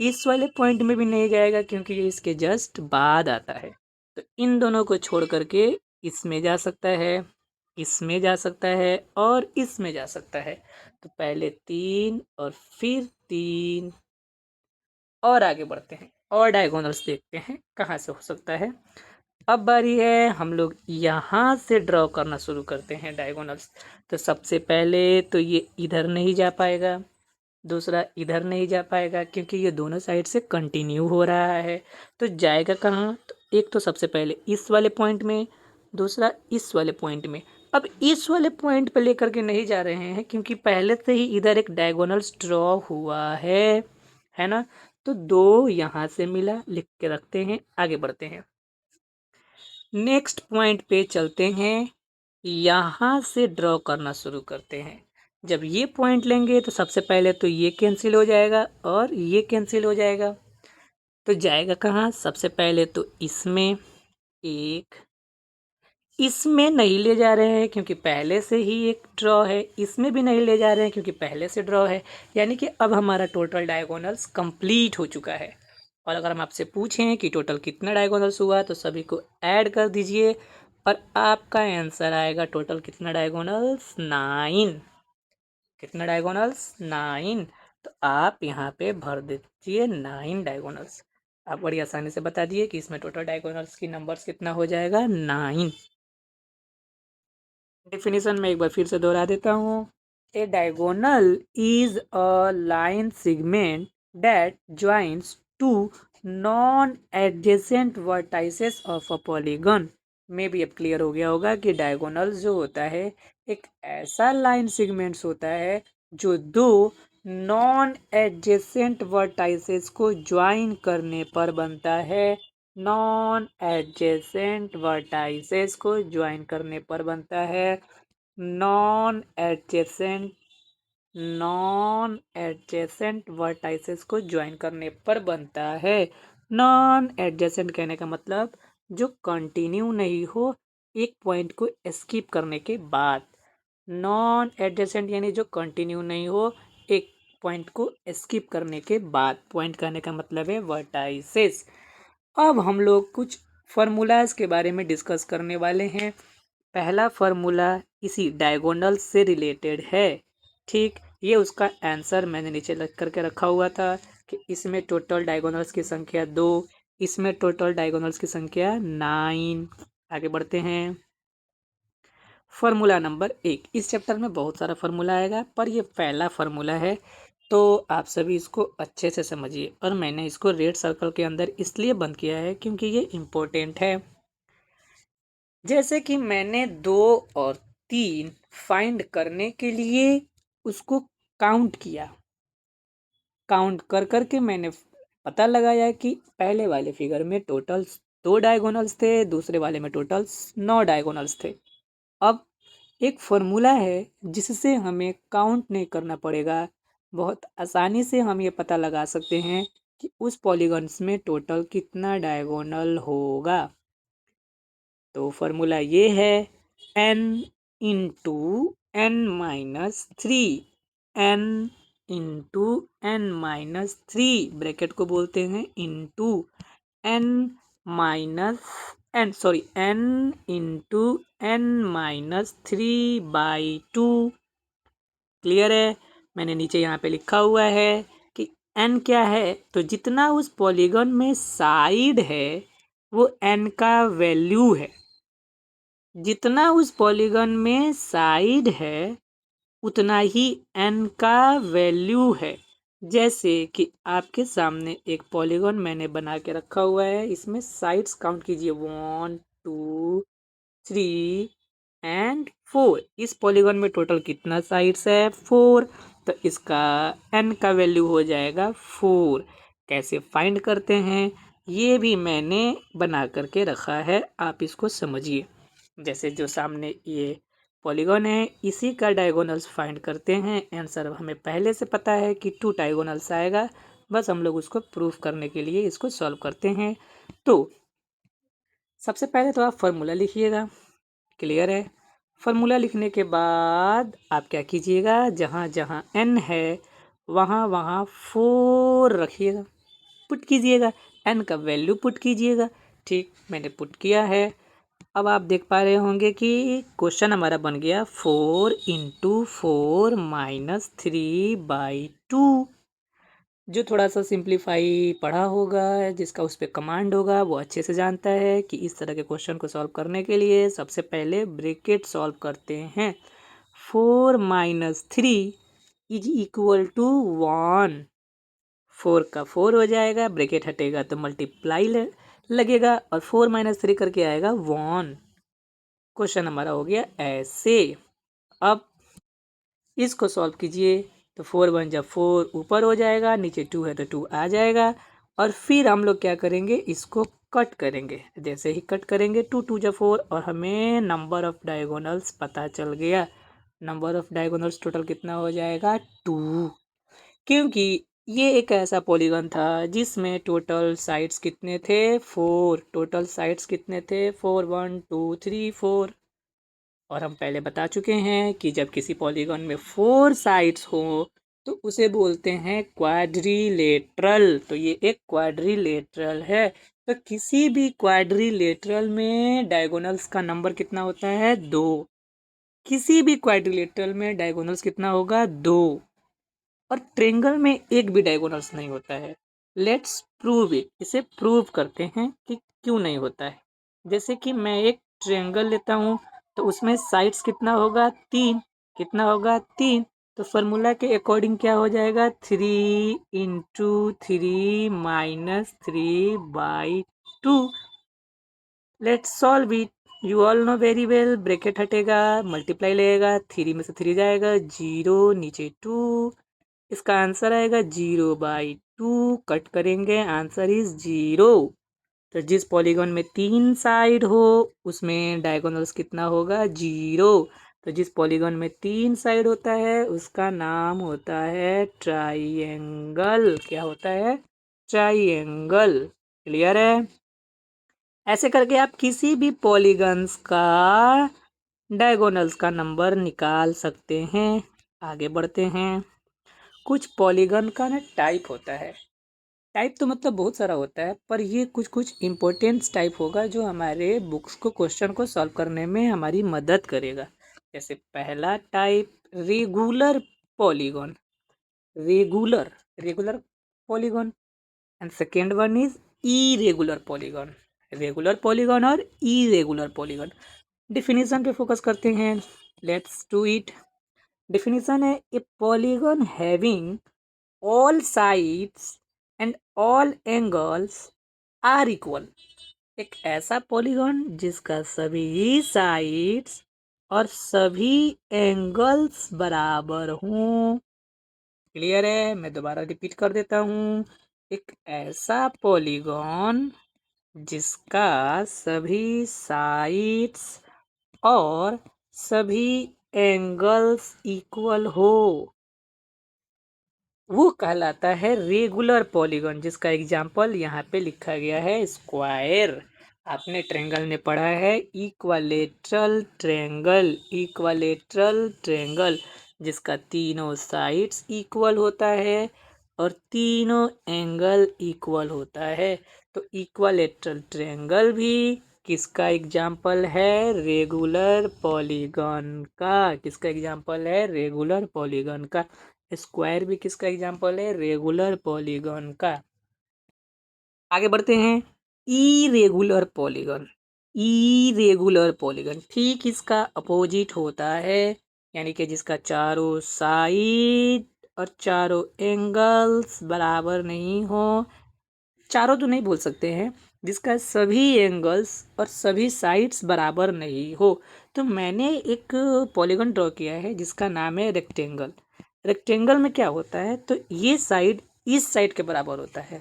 इस वाले पॉइंट में भी नहीं जाएगा, क्योंकि ये इसके जस्ट बाद आता है। तो इन दोनों को छोड़ करके इसमें जा सकता है, इसमें जा सकता है, और इसमें जा सकता है। तो पहले 3 और फिर 3। और आगे बढ़ते हैं और डायगोनल्स देखते हैं कहाँ से हो सकता है। अब बारी है, हम लोग यहाँ से ड्रॉ करना शुरू करते हैं डायगोनल्स। तो सबसे पहले तो ये इधर नहीं जा पाएगा, दूसरा इधर नहीं जा पाएगा, क्योंकि ये दोनों साइड से कंटिन्यू हो रहा है। तो जाएगा कहाँ? तो एक तो सबसे पहले इस वाले पॉइंट में, दूसरा इस वाले पॉइंट में। अब इस वाले पॉइंट पे लेकर के नहीं जा रहे हैं, क्योंकि पहले से ही इधर एक डायगोनल्स ड्रॉ हुआ है ना। तो 2 यहाँ से मिला, लिख के रखते हैं। आगे बढ़ते हैं, नेक्स्ट पॉइंट पे चलते हैं। यहाँ से ड्रॉ करना शुरू करते हैं। जब ये पॉइंट लेंगे तो सबसे पहले तो ये कैंसिल हो जाएगा और ये कैंसिल हो जाएगा। तो जाएगा कहाँ? सबसे पहले तो इसमें 1, इसमें नहीं ले जा रहे हैं क्योंकि पहले से ही एक ड्रॉ है, इसमें भी नहीं ले जा रहे हैं क्योंकि पहले से ड्रॉ है। यानी कि अब हमारा टोटल डायगोनल्स कंप्लीट हो चुका है। और अगर हम आपसे पूछें कि टोटल कितना डायगोनल्स हुआ तो सभी को ऐड कर दीजिए और आपका आंसर आएगा टोटल कितना डायगोनल्स, 9। कितना डायगोनल्स, 9। तो आप यहाँ पे भर दीजिए 9 डायगोनल्स। आप बड़ी आसानी से बता दिए कि इसमें टोटल डायगोनल्स की नंबर्स कितना हो जाएगा, 9। डेफिनेशन में एक बार फिर से दोहरा देता हूँ। A diagonal is a line segment that joins two non adjacent vertices of a polygon. में भी अब क्लियर हो गया होगा कि डायगोनल जो होता है एक ऐसा लाइन सेगमेंट्स होता है जो दो नॉन एडजेसेंट वर्टाइसेस को ज्वाइन करने पर बनता है। नॉन एडजेसेंट वर्टाइसेस को ज्वाइन करने पर बनता है। नॉन एडजेसेंट वर्टाइसेस को ज्वाइन करने पर बनता है। नॉन एडजेसेंट कहने का मतलब जो कंटिन्यू नहीं हो एक पॉइंट को स्किप करने के बाद। नॉन एडजेसेंट यानी जो कंटिन्यू नहीं हो एक पॉइंट को स्किप करने के बाद। पॉइंट कहने का मतलब है वर्टाइसेस। अब हम लोग कुछ फार्मूलाज के बारे में डिस्कस करने वाले हैं। पहला फार्मूला इसी डायगोनल से रिलेटेड है। ठीक, ये उसका आंसर मैंने नीचे लिख करके रखा हुआ था कि इसमें टोटल डायगोनल्स की संख्या 2, इसमें टोटल डायगोनल्स की संख्या 9। आगे बढ़ते हैं। Formula number 1। इस चैप्टर में बहुत सारा फार्मूला आएगा पर ये पहला फार्मूला है तो आप सभी इसको अच्छे से समझिए। और मैंने इसको रेड सर्कल के अंदर इसलिए बंद किया है क्योंकि ये इम्पोर्टेंट है। जैसे कि मैंने 2 और 3 फाइंड करने के लिए उसको काउंट किया। काउंट कर करके मैंने पता लगाया कि पहले वाले फिगर में टोटल 2 डायगोनल्स थे, दूसरे वाले में टोटल 9 डायगोनल्स थे। अब एक फार्मूला है जिससे हमें काउंट नहीं करना पड़ेगा। बहुत आसानी से हम ये पता लगा सकते हैं कि उस पॉलीगन्स में टोटल कितना डायगोनल होगा। तो फार्मूला ये है n into n minus 3। n into n minus 3 bracket को बोलते हैं into n minus n into n minus 3/2। Clear है? मैंने नीचे यहाँ पे लिखा हुआ है कि n क्या है, तो जितना उस पॉलीगन में साइड है वो n का वैल्यू है। जितना उस पॉलीगन में साइड है उतना ही n का वैल्यू है। जैसे कि आपके सामने एक पॉलीगन मैंने बना के रखा हुआ है, इसमें साइड्स काउंट कीजिए 1 2 3 एंड 4। इस पॉलीगन में टोटल कितना साइड्स है, 4। तो इसका n का वैल्यू हो जाएगा 4। कैसे फाइंड करते हैं ये भी मैंने बना करके रखा है, आप इसको समझिए। जैसे जो सामने ये पॉलीगन है इसी का डायगोनल्स फाइंड करते हैं। आंसर हमें पहले से पता है कि 2 डायगोनल्स आएगा, बस हम लोग उसको प्रूफ करने के लिए इसको सॉल्व करते हैं। तो सबसे पहले तो आप फार्मूला लिखिएगा। क्लियर है? फार्मूला लिखने के बाद आप क्या कीजिएगा, जहाँ जहाँ n है वहाँ वहाँ 4 रखिएगा, पुट कीजिएगा, n का वैल्यू पुट कीजिएगा। ठीक, मैंने पुट किया है। अब आप देख पा रहे होंगे कि क्वेश्चन हमारा बन गया 4 इंटू 4 माइनस 3/2। जो थोड़ा सा सिंप्लीफाई पढ़ा होगा, जिसका उस पर कमांड होगा, वो अच्छे से जानता है कि इस तरह के क्वेश्चन को सॉल्व करने के लिए सबसे पहले ब्रैकेट सॉल्व करते हैं। 4 माइनस 3 इज इक्वल टू 1। 4 का 4 हो जाएगा, ब्रैकेट हटेगा तो मल्टीप्लाई लगेगा और 4 माइनस 3 करके आएगा 1। क्वेश्चन हमारा हो गया ऐसे। अब इसको सॉल्व कीजिए तो 4 1 जब 4 ऊपर हो जाएगा, नीचे 2 है तो 2 आ जाएगा। और फिर हम लोग क्या करेंगे, इसको कट करेंगे। जैसे ही कट करेंगे 2 2 जब 4 और हमें नंबर ऑफ डायगोनल्स पता चल गया। नंबर ऑफ डायगोनल्स टोटल कितना हो जाएगा, 2। क्योंकि ये एक ऐसा पॉलीगन था जिसमें टोटल साइड्स कितने थे? 4। टोटल साइड्स कितने थे? 4, 1 2 3 4। और हम पहले बता चुके हैं कि जब किसी पॉलीगन में 4 साइड्स हो तो उसे बोलते हैं क्वाड्रिलेटरल। तो ये एक क्वाड्रिलेटरल है। तो किसी भी क्वाड्रिलेटरल में डायगोनल्स का नंबर कितना होता है? 2। किसी भी क्वाड्रिलेटरल में डायगोनल्स कितना होगा? 2। और ट्रेंगल में एक भी डायगोनल्स नहीं होता है। Let's prove it. इसे प्रूव करते हैं कि क्यों नहीं होता है। जैसे कि मैं एक ट्रेंगल लेता हूँ तो उसमें साइड्स कितना होगा? 3। कितना होगा? 3। तो फॉर्मूला के अकॉर्डिंग क्या हो जाएगा? 3 × 3 - 3/2। Let's solve it. You all know very well. Bracket हटेगा, मल्टीप्लाई लगेगा, 3 में से 3 जाएगा, 0 नीचे 2। इसका आंसर आएगा 0/2। कट करेंगे, आंसर इज 0। तो जिस पॉलीगन में 3 साइड हो उसमें डायगोनल्स कितना होगा? 0। तो जिस पॉलीगन में 3 साइड होता है उसका नाम होता है ट्राइएंगल। क्या होता है? ट्राइएंगल। क्लियर है? ऐसे करके आप किसी भी पॉलीगन्स का डायगोनल्स का नंबर निकाल सकते हैं। आगे बढ़ते हैं। कुछ पॉलीगन का ना टाइप होता है। टाइप तो मतलब बहुत सारा होता है, पर ये कुछ कुछ इम्पोर्टेंट टाइप होगा जो हमारे बुक्स को क्वेश्चन को सॉल्व करने में हमारी मदद करेगा। जैसे पहला type regular polygon. Regular regular polygon. And second one is irregular polygon. Regular polygon और इरेगुलर पॉलीगन। डिफिनीशन पे फोकस करते हैं। Let's do it. डिफिनीशन है ए polygon having all sides and all angles are equal। एक ऐसा polygon जिसका सभी sides और सभी एंगल्स बराबर हों। क्लियर है? मैं दोबारा रिपीट कर देता हूँ। एक ऐसा पॉलीगन जिसका सभी साइड्स और सभी एंगल्स इक्वल हो वो कहलाता है रेगुलर पॉलीगन, जिसका एग्जाम्पल यहाँ पे लिखा गया है स्क्वायर। आपने ट्रेंगल में पढ़ा है इक्वालेटरल ट्रेंगल। इक्वालेटरल ट्रेंगल जिसका तीनों साइड्स इक्वल होता है और तीनों एंगल इक्वल होता है। तो इक्वालेटरल ट्रेंगल भी किसका एग्जाम्पल है? रेगुलर पॉलीगन का। किसका एग्जाम्पल है? रेगुलर पॉलीगन का। स्क्वायर भी किसका एग्जाम्पल है? रेगुलर पॉलीगन का। आगे बढ़ते हैं। Irregular polygon. इरेगुलर पॉलीगन ठीक इसका अपोजिट होता है, यानी कि जिसका चारों साइड और चारों एंगल्स बराबर नहीं हो। चारों तो नहीं बोल सकते हैं, जिसका सभी एंगल्स और सभी साइड्स बराबर नहीं हो। तो मैंने एक पॉलीगन ड्रॉ किया है जिसका नाम है रेक्टेंगल। रेक्टेंगल में क्या होता है? तो ये साइड इस साइड के बराबर होता है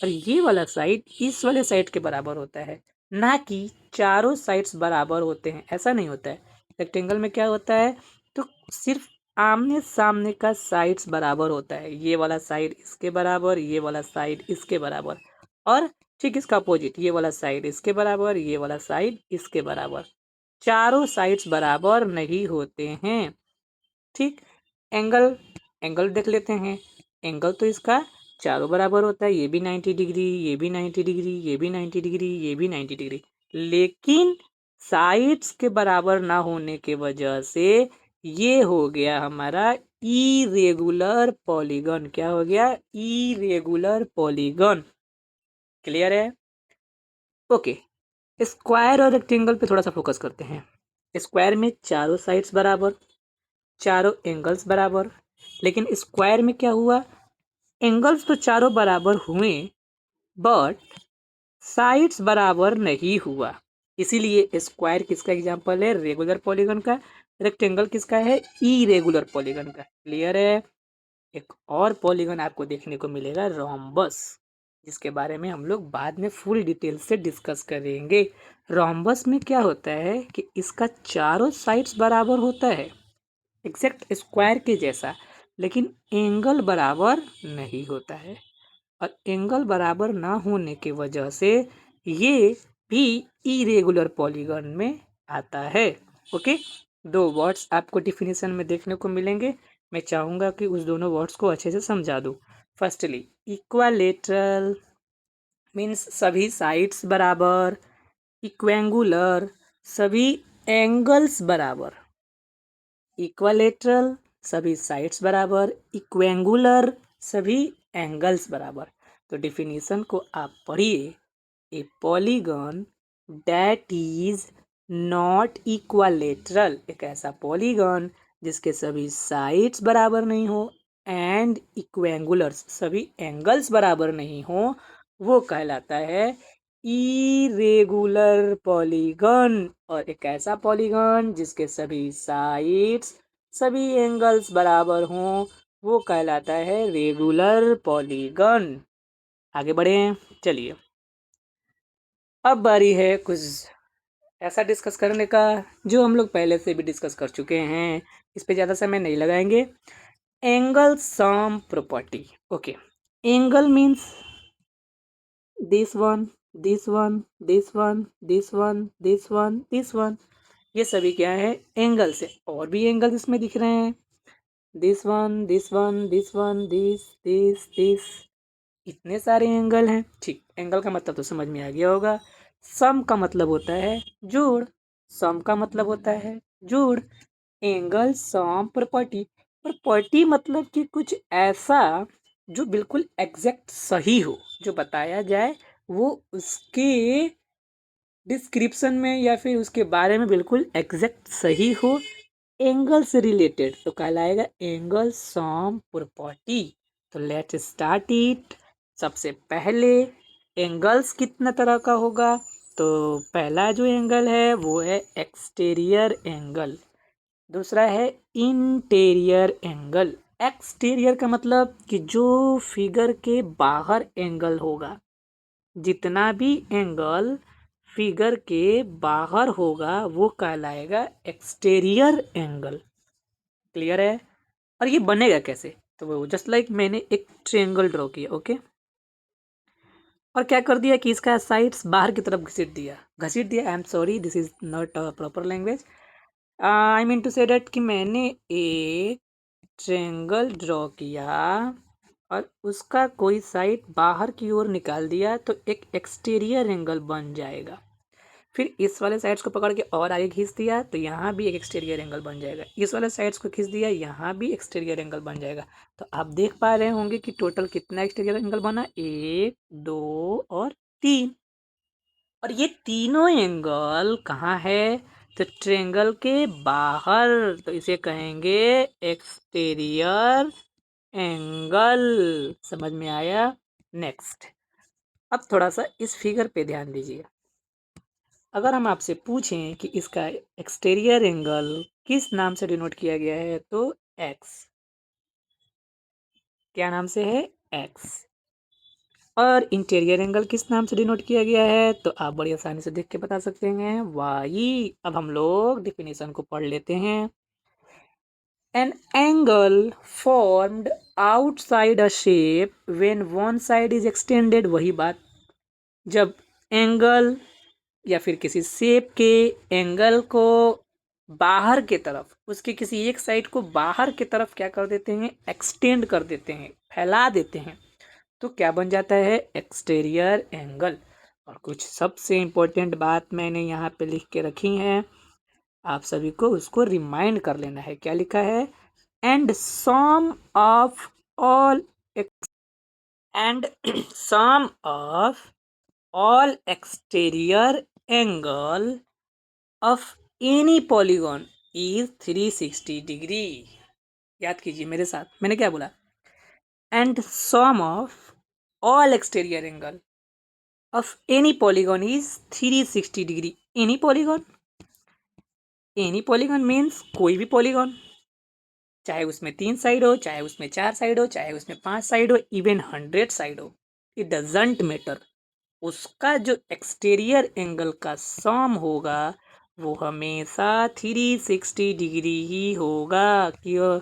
और ये वाला साइड इस वाले साइड के बराबर होता है, ना कि चारों साइड्स बराबर होते हैं। ऐसा नहीं होता है। रेक्टेंगल में क्या होता है? तो सिर्फ आमने सामने का साइड्स बराबर होता है। ये वाला साइड इसके बराबर, ये वाला साइड इसके बराबर, और ठीक इसका अपोजिट, ये वाला साइड इसके बराबर, ये वाला साइड इसके बराबर। चारों साइड्स बराबर नहीं होते हैं। ठीक। एंगल। एंगल देख लेते हैं। एंगल तो इसका चारों बराबर होता है। ये भी 90 डिग्री, ये भी 90 डिग्री, ये भी 90 डिग्री, ये भी 90 डिग्री। लेकिन साइड्स के बराबर ना होने के वजह से ये हो गया हमारा इरेगुलर पॉलीगन। क्या हो गया? Irregular polygon. क्लियर है? ओके। स्क्वायर और रेक्टेंगल पे थोड़ा सा फोकस करते हैं। स्क्वायर में चारों साइड्स बराबर, चारों एंगल्स बराबर। लेकिन स्क्वायर में क्या हुआ? एंगल्स तो चारों बराबर हुए बट साइड्स बराबर नहीं हुआ। इसीलिए स्क्वायर किसका एग्जांपल है? रेगुलर पॉलीगन का। रेक्टेंगल किसका है? इरेगुलर पॉलीगन का। क्लियर है? एक और पॉलीगन आपको देखने को मिलेगा, रोम्बस, जिसके बारे में हम लोग बाद में फुल डिटेल से डिस्कस करेंगे। रोम्बस में क्या होता है कि इसका चारों साइड्स बराबर होता है, एग्जैक्ट स्क्वायर के जैसा, लेकिन एंगल बराबर नहीं होता है, और एंगल बराबर ना होने की वजह से ये भी इरेगुलर पॉलीगन में आता है। ओके, दो वर्ड्स आपको डिफिनेशन में देखने को मिलेंगे। मैं चाहूँगा कि उस दोनों वर्ड्स को अच्छे से समझा दूँ। फर्स्टली, इक्वालेटरल मीन्स सभी साइड्स बराबर, इक्वेंगुलर सभी एंगल्स बराबर, इक्वालेटरल सभी साइड्स बराबर, इक्वेंगुलर सभी एंगल्स बराबर। तो डिफिनीशन को आप पढ़िए। ए polygon that is not equilateral, एक ऐसा पॉलीगन जिसके सभी साइड्स बराबर नहीं हो एंड इक्वेंगुलर्स सभी एंगल्स बराबर नहीं हो, वो कहलाता है इरेगुलर पॉलीगन। और एक ऐसा पॉलीगन जिसके सभी साइड्स सभी एंगल्स बराबर हों, वो कहलाता है रेगुलर पॉलीगन। आगे बढ़े, चलिए अब बारी है कुछ ऐसा डिस्कस करने का जो हम लोग पहले से भी डिस्कस कर चुके हैं, इस पे ज़्यादा समय नहीं लगाएंगे। Angle sum property. Okay, angle means this one, this one, this one, this one, this one, this one, ये सभी क्या है, एंगल से। और भी एंगल इसमें दिख रहे हैं, this one, this one, this one, this, इतने सारे एंगल हैं। ठीक, एंगल का मतलब तो समझ में आ गया होगा। सम का मतलब होता है जोड़, सम का मतलब होता है जोड़। एंगल सम प्रॉपर्टी, प्रॉपर्टी मतलब कि कुछ ऐसा जो बिल्कुल एग्जैक्ट सही हो, जो बताया जाए वो उसके डिस्क्रिप्शन में या फिर उसके बारे में बिल्कुल एग्जैक्ट सही हो, एंगल से रिलेटेड, तो कहलाएगा एंगल सम प्रॉपर्टी। तो लेट्स स्टार्ट इट। सबसे पहले एंगल्स कितना तरह का होगा, तो पहला जो एंगल है वो है एक्सटीरियर एंगल, दूसरा है इंटीरियर एंगल। एक्सटीरियर का मतलब कि जो फिगर के बाहर एंगल होगा, जितना भी एंगल फिगर के बाहर होगा वो कहलाएगा एक्सटीरियर एंगल। क्लियर है? और ये बनेगा कैसे, तो वो जस्ट लाइक मैंने एक ट्रायंगल ड्रॉ किया, ओके, और क्या कर दिया कि इसका साइड्स बाहर की तरफ घसीट दिया। I am sorry, this is not proper language. I mean to say that कि मैंने एक ट्रायंगल ड्रॉ किया और उसका कोई साइड बाहर की ओर निकाल दिया, तो एक एक्सटीरियर एंगल बन जाएगा। फिर इस वाले साइड्स को पकड़ के और आगे खींच दिया तो यहाँ भी एक एक्सटीरियर एंगल बन जाएगा, इस वाले साइड्स को खींच दिया यहाँ भी एक्सटीरियर एंगल बन जाएगा। तो आप देख पा रहे होंगे कि टोटल कितना एक्सटीरियर एंगल बना, 1 2 और 3। और ये तीनों एंगल कहाँ है, तो ट्रायंगल के बाहर, तो इसे कहेंगे एक्सटीरियर एंगल। समझ में आया? नेक्स्ट, अब थोड़ा सा इस फिगर पे ध्यान दीजिए। अगर हम आपसे पूछें कि इसका एक्सटीरियर एंगल किस नाम से डिनोट किया गया है, तो एक्स, क्या नाम से है, एक्स। और इंटीरियर एंगल किस नाम से डिनोट किया गया है, तो आप बड़ी आसानी से देख के बता सकते हैं, वाई। अब हम लोग डिफिनेशन को पढ़ लेते हैं। An angle formed outside a shape when one side is extended, वही बात, जब एंगल या फिर किसी शेप के एंगल को बाहर के तरफ, उसके किसी एक साइड को बाहर की तरफ क्या कर देते हैं, एक्सटेंड कर देते हैं, फैला देते हैं, तो क्या बन जाता है, एक्सटीरियर एंगल। और कुछ सबसे इम्पोर्टेंट बात मैंने यहाँ पे लिख के रखी है, आप सभी को उसको रिमाइंड कर लेना है। क्या लिखा है, and sum of all and sum of all exterior angle of any polygon is 360 degree. याद कीजिए मेरे साथ, मैंने क्या बोला, and sum of all exterior angle of any polygon is 360 degree. Any polygon means कोई भी पॉलीगॉन, चाहे उसमें 3 साइड हो, चाहे उसमें 4 साइड हो, चाहे उसमें 5 साइड हो, इवन 100 साइड हो, इट डजेंट मैटर। उसका जो एक्सटीरियर एंगल का सम होगा वो हमेशा 360 डिग्री ही होगा। क्यों?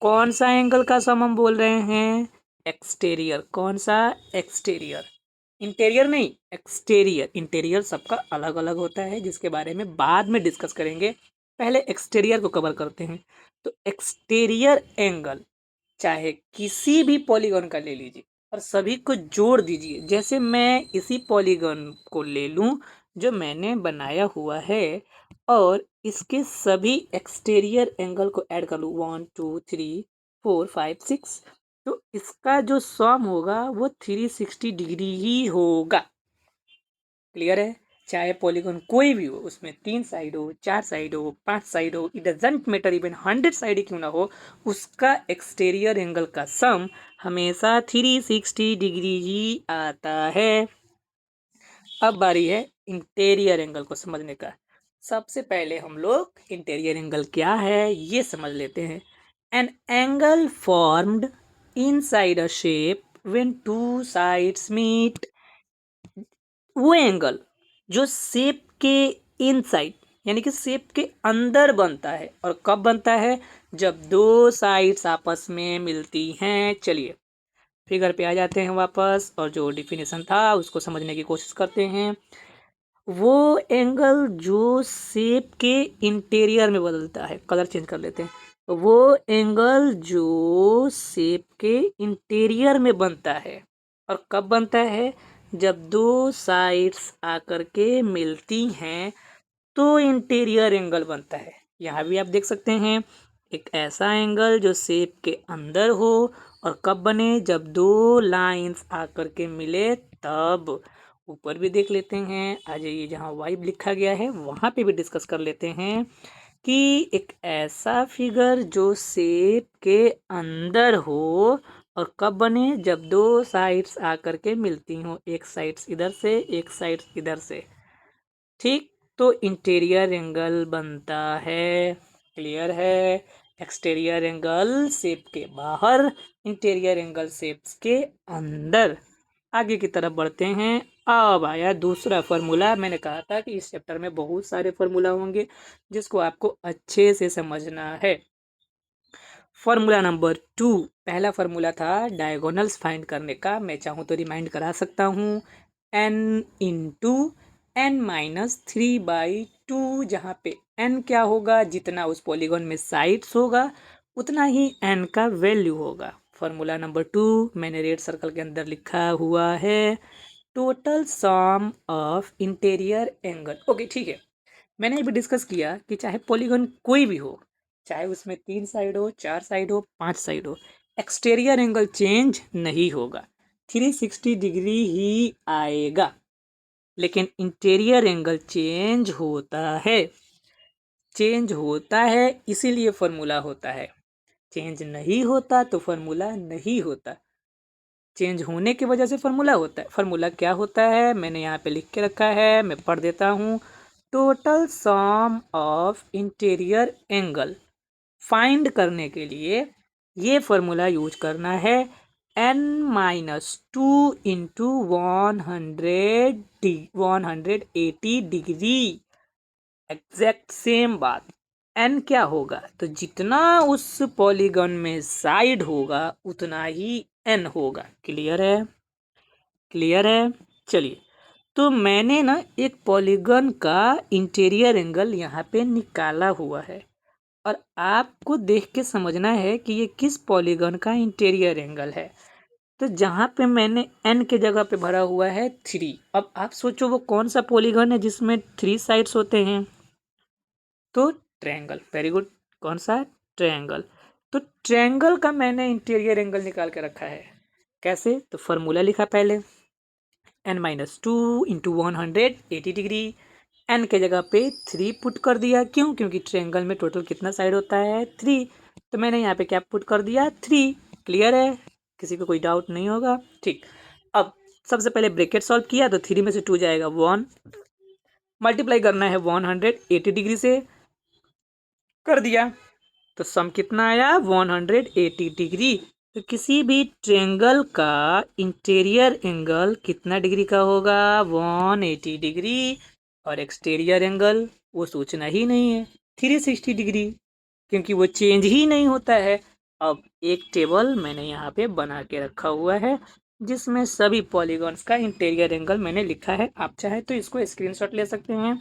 कौन सा एंगल का सम हम बोल रहे हैं? एक्सटीरियर। कौन सा? एक्सटीरियर। इंटीरियर नहीं, एक्सटीरियर। इंटीरियर सबका अलग अलग होता है, जिसके बारे में बाद में डिस्कस करेंगे। पहले एक्सटीरियर को कवर करते हैं। तो एक्सटीरियर एंगल चाहे किसी भी पॉलीगॉन का ले लीजिए और सभी को जोड़ दीजिए। जैसे मैं इसी पॉलीगॉन को ले लूं जो मैंने बनाया हुआ है और इसके सभी एक्सटीरियर एंगल को ऐड कर लूँ, 1 2 3 4 5 6, तो इसका जो सम होगा वो 360 डिग्री ही होगा। क्लियर है? चाहे पॉलीगॉन कोई भी हो, उसमें 3 साइड हो, 4 साइड हो, 5 साइड हो, it doesn't matter, even 100 side क्यों ना हो, उसका एक्सटीरियर एंगल का सम हमेशा 360 डिग्री ही आता है। अब बारी है इंटीरियर एंगल को समझने का। सबसे पहले हम लोग इंटीरियर एंगल क्या है ये समझ लेते हैं। An angle formed inside a shape when two sides meet. वो एंगल जो शेप के इनसाइड यानी कि शेप के अंदर बनता है। और कब बनता है? जब दो साइड्स आपस में मिलती हैं। चलिए फिगर पे आ जाते हैं वापस और जो डिफिनेशन था उसको समझने की कोशिश करते हैं। वो एंगल जो शेप के इंटीरियर में बदलता है, कलर चेंज कर लेते हैं। वो एंगल जो शेप के इंटीरियर में बनता है। और कब बनता है? जब दो साइड्स आकर के मिलती हैं तो इंटीरियर एंगल बनता है। यहाँ भी आप देख सकते हैं एक ऐसा एंगल जो शेप के अंदर हो। और कब बने? जब दो लाइंस आकर के मिले तब। ऊपर भी देख लेते हैं, आ जाइए जहाँ वाइब लिखा गया है वहाँ पे भी डिस्कस कर लेते हैं कि एक ऐसा फिगर जो शेप के अंदर हो। और कब बने? जब दो साइड्स आकर के मिलती हों, एक साइड्स इधर से एक साइड्स इधर से। ठीक, तो इंटीरियर एंगल बनता है। क्लियर है? एक्सटीरियर एंगल शेप के बाहर, इंटीरियर एंगल शेप्स के अंदर। आगे की तरफ बढ़ते हैं। अब आया दूसरा फॉर्मूला। मैंने कहा था कि इस चैप्टर में बहुत सारे फॉर्मूला होंगे जिसको आपको अच्छे से समझना है। फॉर्मूला नंबर 2, पहला फॉर्मूला था डायगोनल्स फाइंड करने का। मैं चाहूँ तो रिमाइंड करा सकता हूँ। n इंटू n-3/2, जहाँ पे n क्या होगा? जितना उस पॉलीगॉन में साइड्स होगा उतना ही n का वैल्यू होगा। फॉर्मूला नंबर 2 मैंने रेड सर्कल के अंदर लिखा हुआ है, total sum of interior angle. Okay ठीक है। मैंने अभी डिस्कस किया कि चाहे पॉलीगॉन कोई भी हो, चाहे उसमें 3 साइड हो, 4 साइड हो, 5 साइड हो, एक्सटीरियर एंगल चेंज नहीं होगा, 360 डिग्री ही आएगा। लेकिन इंटीरियर एंगल चेंज होता है। चेंज होता है इसीलिए फॉर्मूला होता है। चेंज नहीं होता तो फॉर्मूला नहीं होता। चेंज होने की वजह से फॉर्मूला होता है। फॉर्मूला क्या होता है मैंने यहाँ पे लिख के रखा है, मैं पढ़ देता हूँ। Total sum of interior angle find करने के लिए ये फॉर्मूला यूज करना है। n-2 into 180 degree. Exact same बात। n क्या होगा? तो जितना उस पॉलीगॉन में साइड होगा उतना ही n होगा। क्लियर है? क्लियर है? चलिए, तो मैंने ना एक पॉलीगॉन का इंटीरियर एंगल यहाँ पे निकाला हुआ है और आपको देख के समझना है कि ये किस पॉलीगॉन का इंटीरियर एंगल है। तो जहाँ पे मैंने n के जगह पे भरा हुआ है 3। अब आप सोचो वो कौन सा पॉलीगॉन है जिसमें 3 साइड्स होते हैं? तो ट्रायंगल। Very good. कौन सा? ट्रायंगल। तो ट्रायंगल का मैंने इंटीरियर एंगल निकाल के रखा है। कैसे? तो फॉर्मूला लिखा पहले, n-2 इंटू 180 डिग्री। n के जगह पे 3 पुट कर दिया। क्यों? क्योंकि ट्रायंगल में टोटल कितना साइड होता है? 3। तो मैंने यहाँ पे क्या पुट कर दिया? 3। क्लियर है? किसी को कोई डाउट नहीं होगा? ठीक। अब सबसे पहले ब्रैकेट सॉल्व किया तो 3 में से 2 जाएगा 1, मल्टीप्लाई करना है 180 डिग्री से, कर दिया। तो सम कितना आया? 180 डिग्री। तो किसी भी ट्रायंगल का इंटीरियर एंगल कितना डिग्री का होगा? 180 डिग्री। और एक्सटीरियर एंगल वो सोचना ही नहीं है, 360 डिग्री, क्योंकि वो चेंज ही नहीं होता है। अब एक टेबल मैंने यहाँ पे बना के रखा हुआ है जिसमें सभी पॉलीगॉन्स का इंटीरियर एंगल मैंने लिखा है। आप चाहे तो इसको स्क्रीनशॉट ले सकते हैं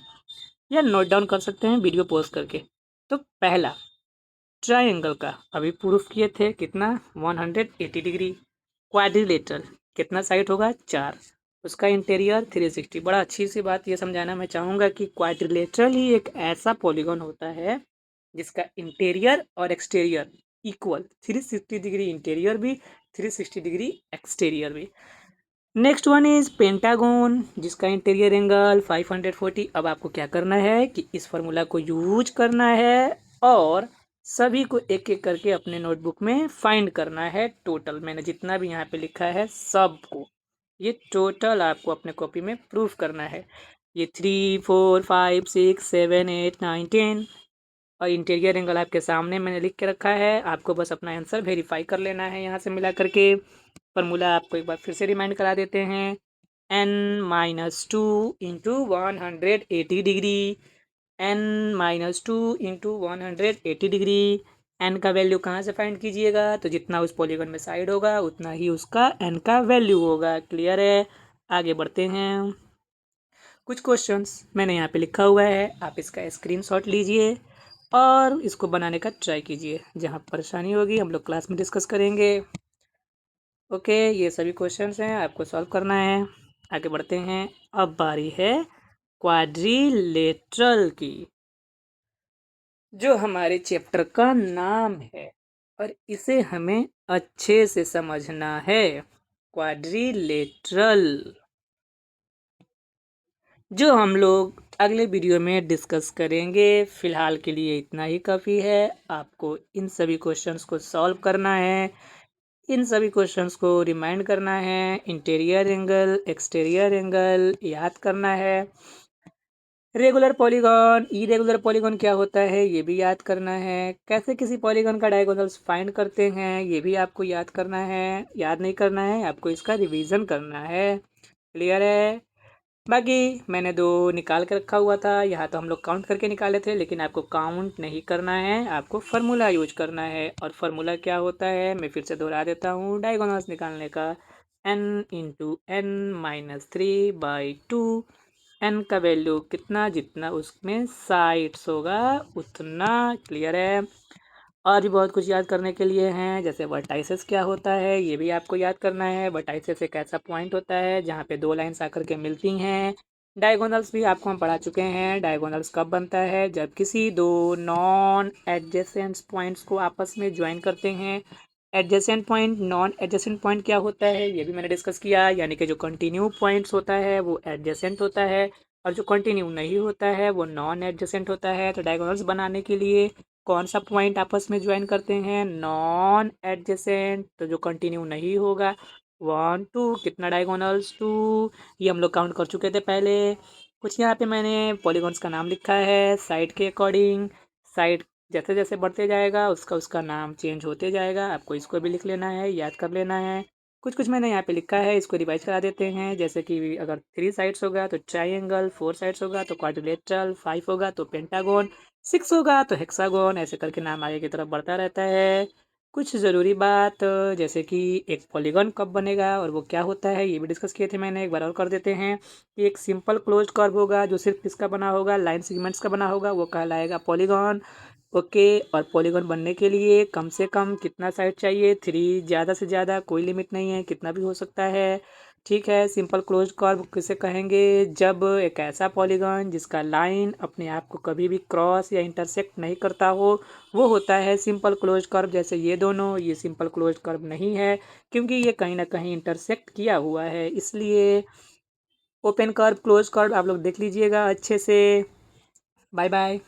या नोट डाउन कर सकते हैं वीडियो पॉज करके। तो पहला ट्रायंगल का अभी प्रूफ किए थे कितना 180 डिग्री। क्वाड्रिलेटरल कितना साइड होगा 4, उसका इंटीरियर 360। बड़ा अच्छी सी बात ये समझाना मैं चाहूँगा कि क्वाड्रिलेटरल ही एक ऐसा पॉलीगॉन होता है जिसका इंटीरियर और एक्सटीरियर इक्वल 360 डिग्री इंटीरियर भी 360 डिग्री एक्सटीरियर भी। नेक्स्ट वन इज पेंटागोन जिसका इंटीरियर एंगल 540। अब आपको क्या करना है कि इस फॉर्मूला को यूज करना है और सभी को एक एक करके अपने नोटबुक में फाइंड करना है। टोटल मैंने जितना भी यहाँ पे लिखा है सबको ये टोटल आपको अपने कॉपी में प्रूफ करना है। ये 3 4 5 6 7 8 9 10 और इंटीरियर एंगल आपके सामने मैंने लिख के रखा है। आपको बस अपना आंसर वेरीफाई कर लेना है यहाँ से मिला करके। फॉर्मूला आपको एक बार फिर से रिमाइंड करा देते हैं। n-2 into 180 degree, n-2 into 180 degree. n का वैल्यू कहाँ से फाइंड कीजिएगा, तो जितना उस पॉलीगॉन में साइड होगा उतना ही उसका n का वैल्यू होगा। क्लियर है? आगे बढ़ते हैं। कुछ क्वेश्चंस मैंने यहाँ पे लिखा हुआ है, आप इसका स्क्रीनशॉट लीजिए और इसको बनाने का ट्राई कीजिए। जहाँ परेशानी होगी हम लोग क्लास में डिस्कस करेंगे। ओके, ये सभी क्वेश्चंस हैं, आपको सॉल्व करना है। आगे बढ़ते हैं। अब बारी है क्वाड्रिलेटरल की, जो हमारे चैप्टर का नाम है और इसे हमें अच्छे से समझना है। क्वाड्रिलेटरल जो हम लोग अगले वीडियो में डिस्कस करेंगे। फिलहाल के लिए इतना ही काफ़ी है। आपको इन सभी क्वेश्चंस को सॉल्व करना है, इन सभी क्वेश्चंस को रिमाइंड करना है। इंटीरियर एंगल, एक्सटीरियर एंगल याद करना है। रेगुलर पॉलीगॉन, इरेगुलर पॉलीगॉन क्या होता है ये भी याद करना है। कैसे किसी पॉलीगॉन का डायगोनल्स फाइंड करते हैं ये भी आपको याद करना है। याद नहीं करना है, आपको इसका रिवीजन करना है। क्लियर है? बाकी मैंने 2 निकाल के रखा हुआ था, यहाँ तो हम लोग काउंट करके निकाले थे, लेकिन आपको काउंट नहीं करना है, आपको फार्मूला यूज करना है। और फार्मूला क्या होता है मैं फिर से दोहरा देता हूँ डायगोनल्स निकालने का। n into n minus 3/2। n का वैल्यू कितना, जितना उसमें साइड्स होगा उतना। क्लियर है? और भी बहुत कुछ याद करने के लिए हैं, जैसे वर्टाइसेस क्या होता है ये भी आपको याद करना है। वर्टाइसेस एक ऐसा पॉइंट होता है जहाँ पे 2 लाइन्स आकर के मिलती हैं। डायगोनल्स भी आपको हम पढ़ा चुके हैं। डायगोनल्स कब बनता है, जब किसी 2 नॉन एडजेसेंट पॉइंट्स को आपस में ज्वाइन करते हैं। Adjacent point, non adjacent point क्या होता है ये भी मैंने डिस्कस किया। यानी कि जो कंटिन्यू पॉइंट्स होता है वो एडजेसेंट होता है और जो कंटिन्यू नहीं होता है वो नॉन एडजेसेंट होता है। तो डायगोनल्स बनाने के लिए कौन सा पॉइंट आपस में ज्वाइन करते हैं, नॉन एडजेसेंट। तो जो कंटिन्यू नहीं होगा 1 2, कितना डायगोनल्स 2। ये हम लोग काउंट कर चुके थे पहले। कुछ यहाँ पे मैंने पॉलीगॉन्स का नाम लिखा है साइड के अकॉर्डिंग। साइड जैसे जैसे बढ़ते जाएगा उसका उसका नाम चेंज होते जाएगा। आपको इसको भी लिख लेना है, याद कर लेना है। कुछ कुछ मैंने यहाँ पे लिखा है, इसको रिवाइज करा देते हैं। जैसे कि अगर 3 साइड्स होगा तो ट्राइंगल, 4 साइड्स होगा तो क्वाड्रिलेटरल, 5 होगा तो पेंटागन, 6 होगा तो हेक्सागोन। ऐसे करके नाम आगे की तरफ बढ़ता रहता है। कुछ ज़रूरी बात, जैसे कि एक पॉलीगॉन कब बनेगा और वो क्या होता है ये भी डिस्कस किए थे मैंने, एक बार और कर देते हैं। कि एक सिंपल क्लोज्ड कर्व होगा जो सिर्फ किसका बना होगा, लाइन सेगमेंट्स का बना होगा, वो कहलाएगा पॉलीगॉन। ओके, और पॉलीगॉन बनने के लिए कम से कम कितना साइड चाहिए, 3, ज़्यादा से ज़्यादा कोई लिमिट नहीं है, कितना भी हो सकता है। ठीक है, सिंपल क्लोज्ड कर्व किसे कहेंगे, जब एक ऐसा पॉलीगॉन जिसका लाइन अपने आप को कभी भी क्रॉस या इंटरसेक्ट नहीं करता हो वो होता है सिंपल क्लोज्ड कर्व। जैसे ये दोनों, ये सिंपल क्लोज्ड कर्व नहीं है क्योंकि ये कहीं ना कहीं इंटरसेक्ट किया हुआ है, इसलिए ओपन कर्व, क्लोज कर्व आप लोग देख लीजिएगा अच्छे से। Bye bye.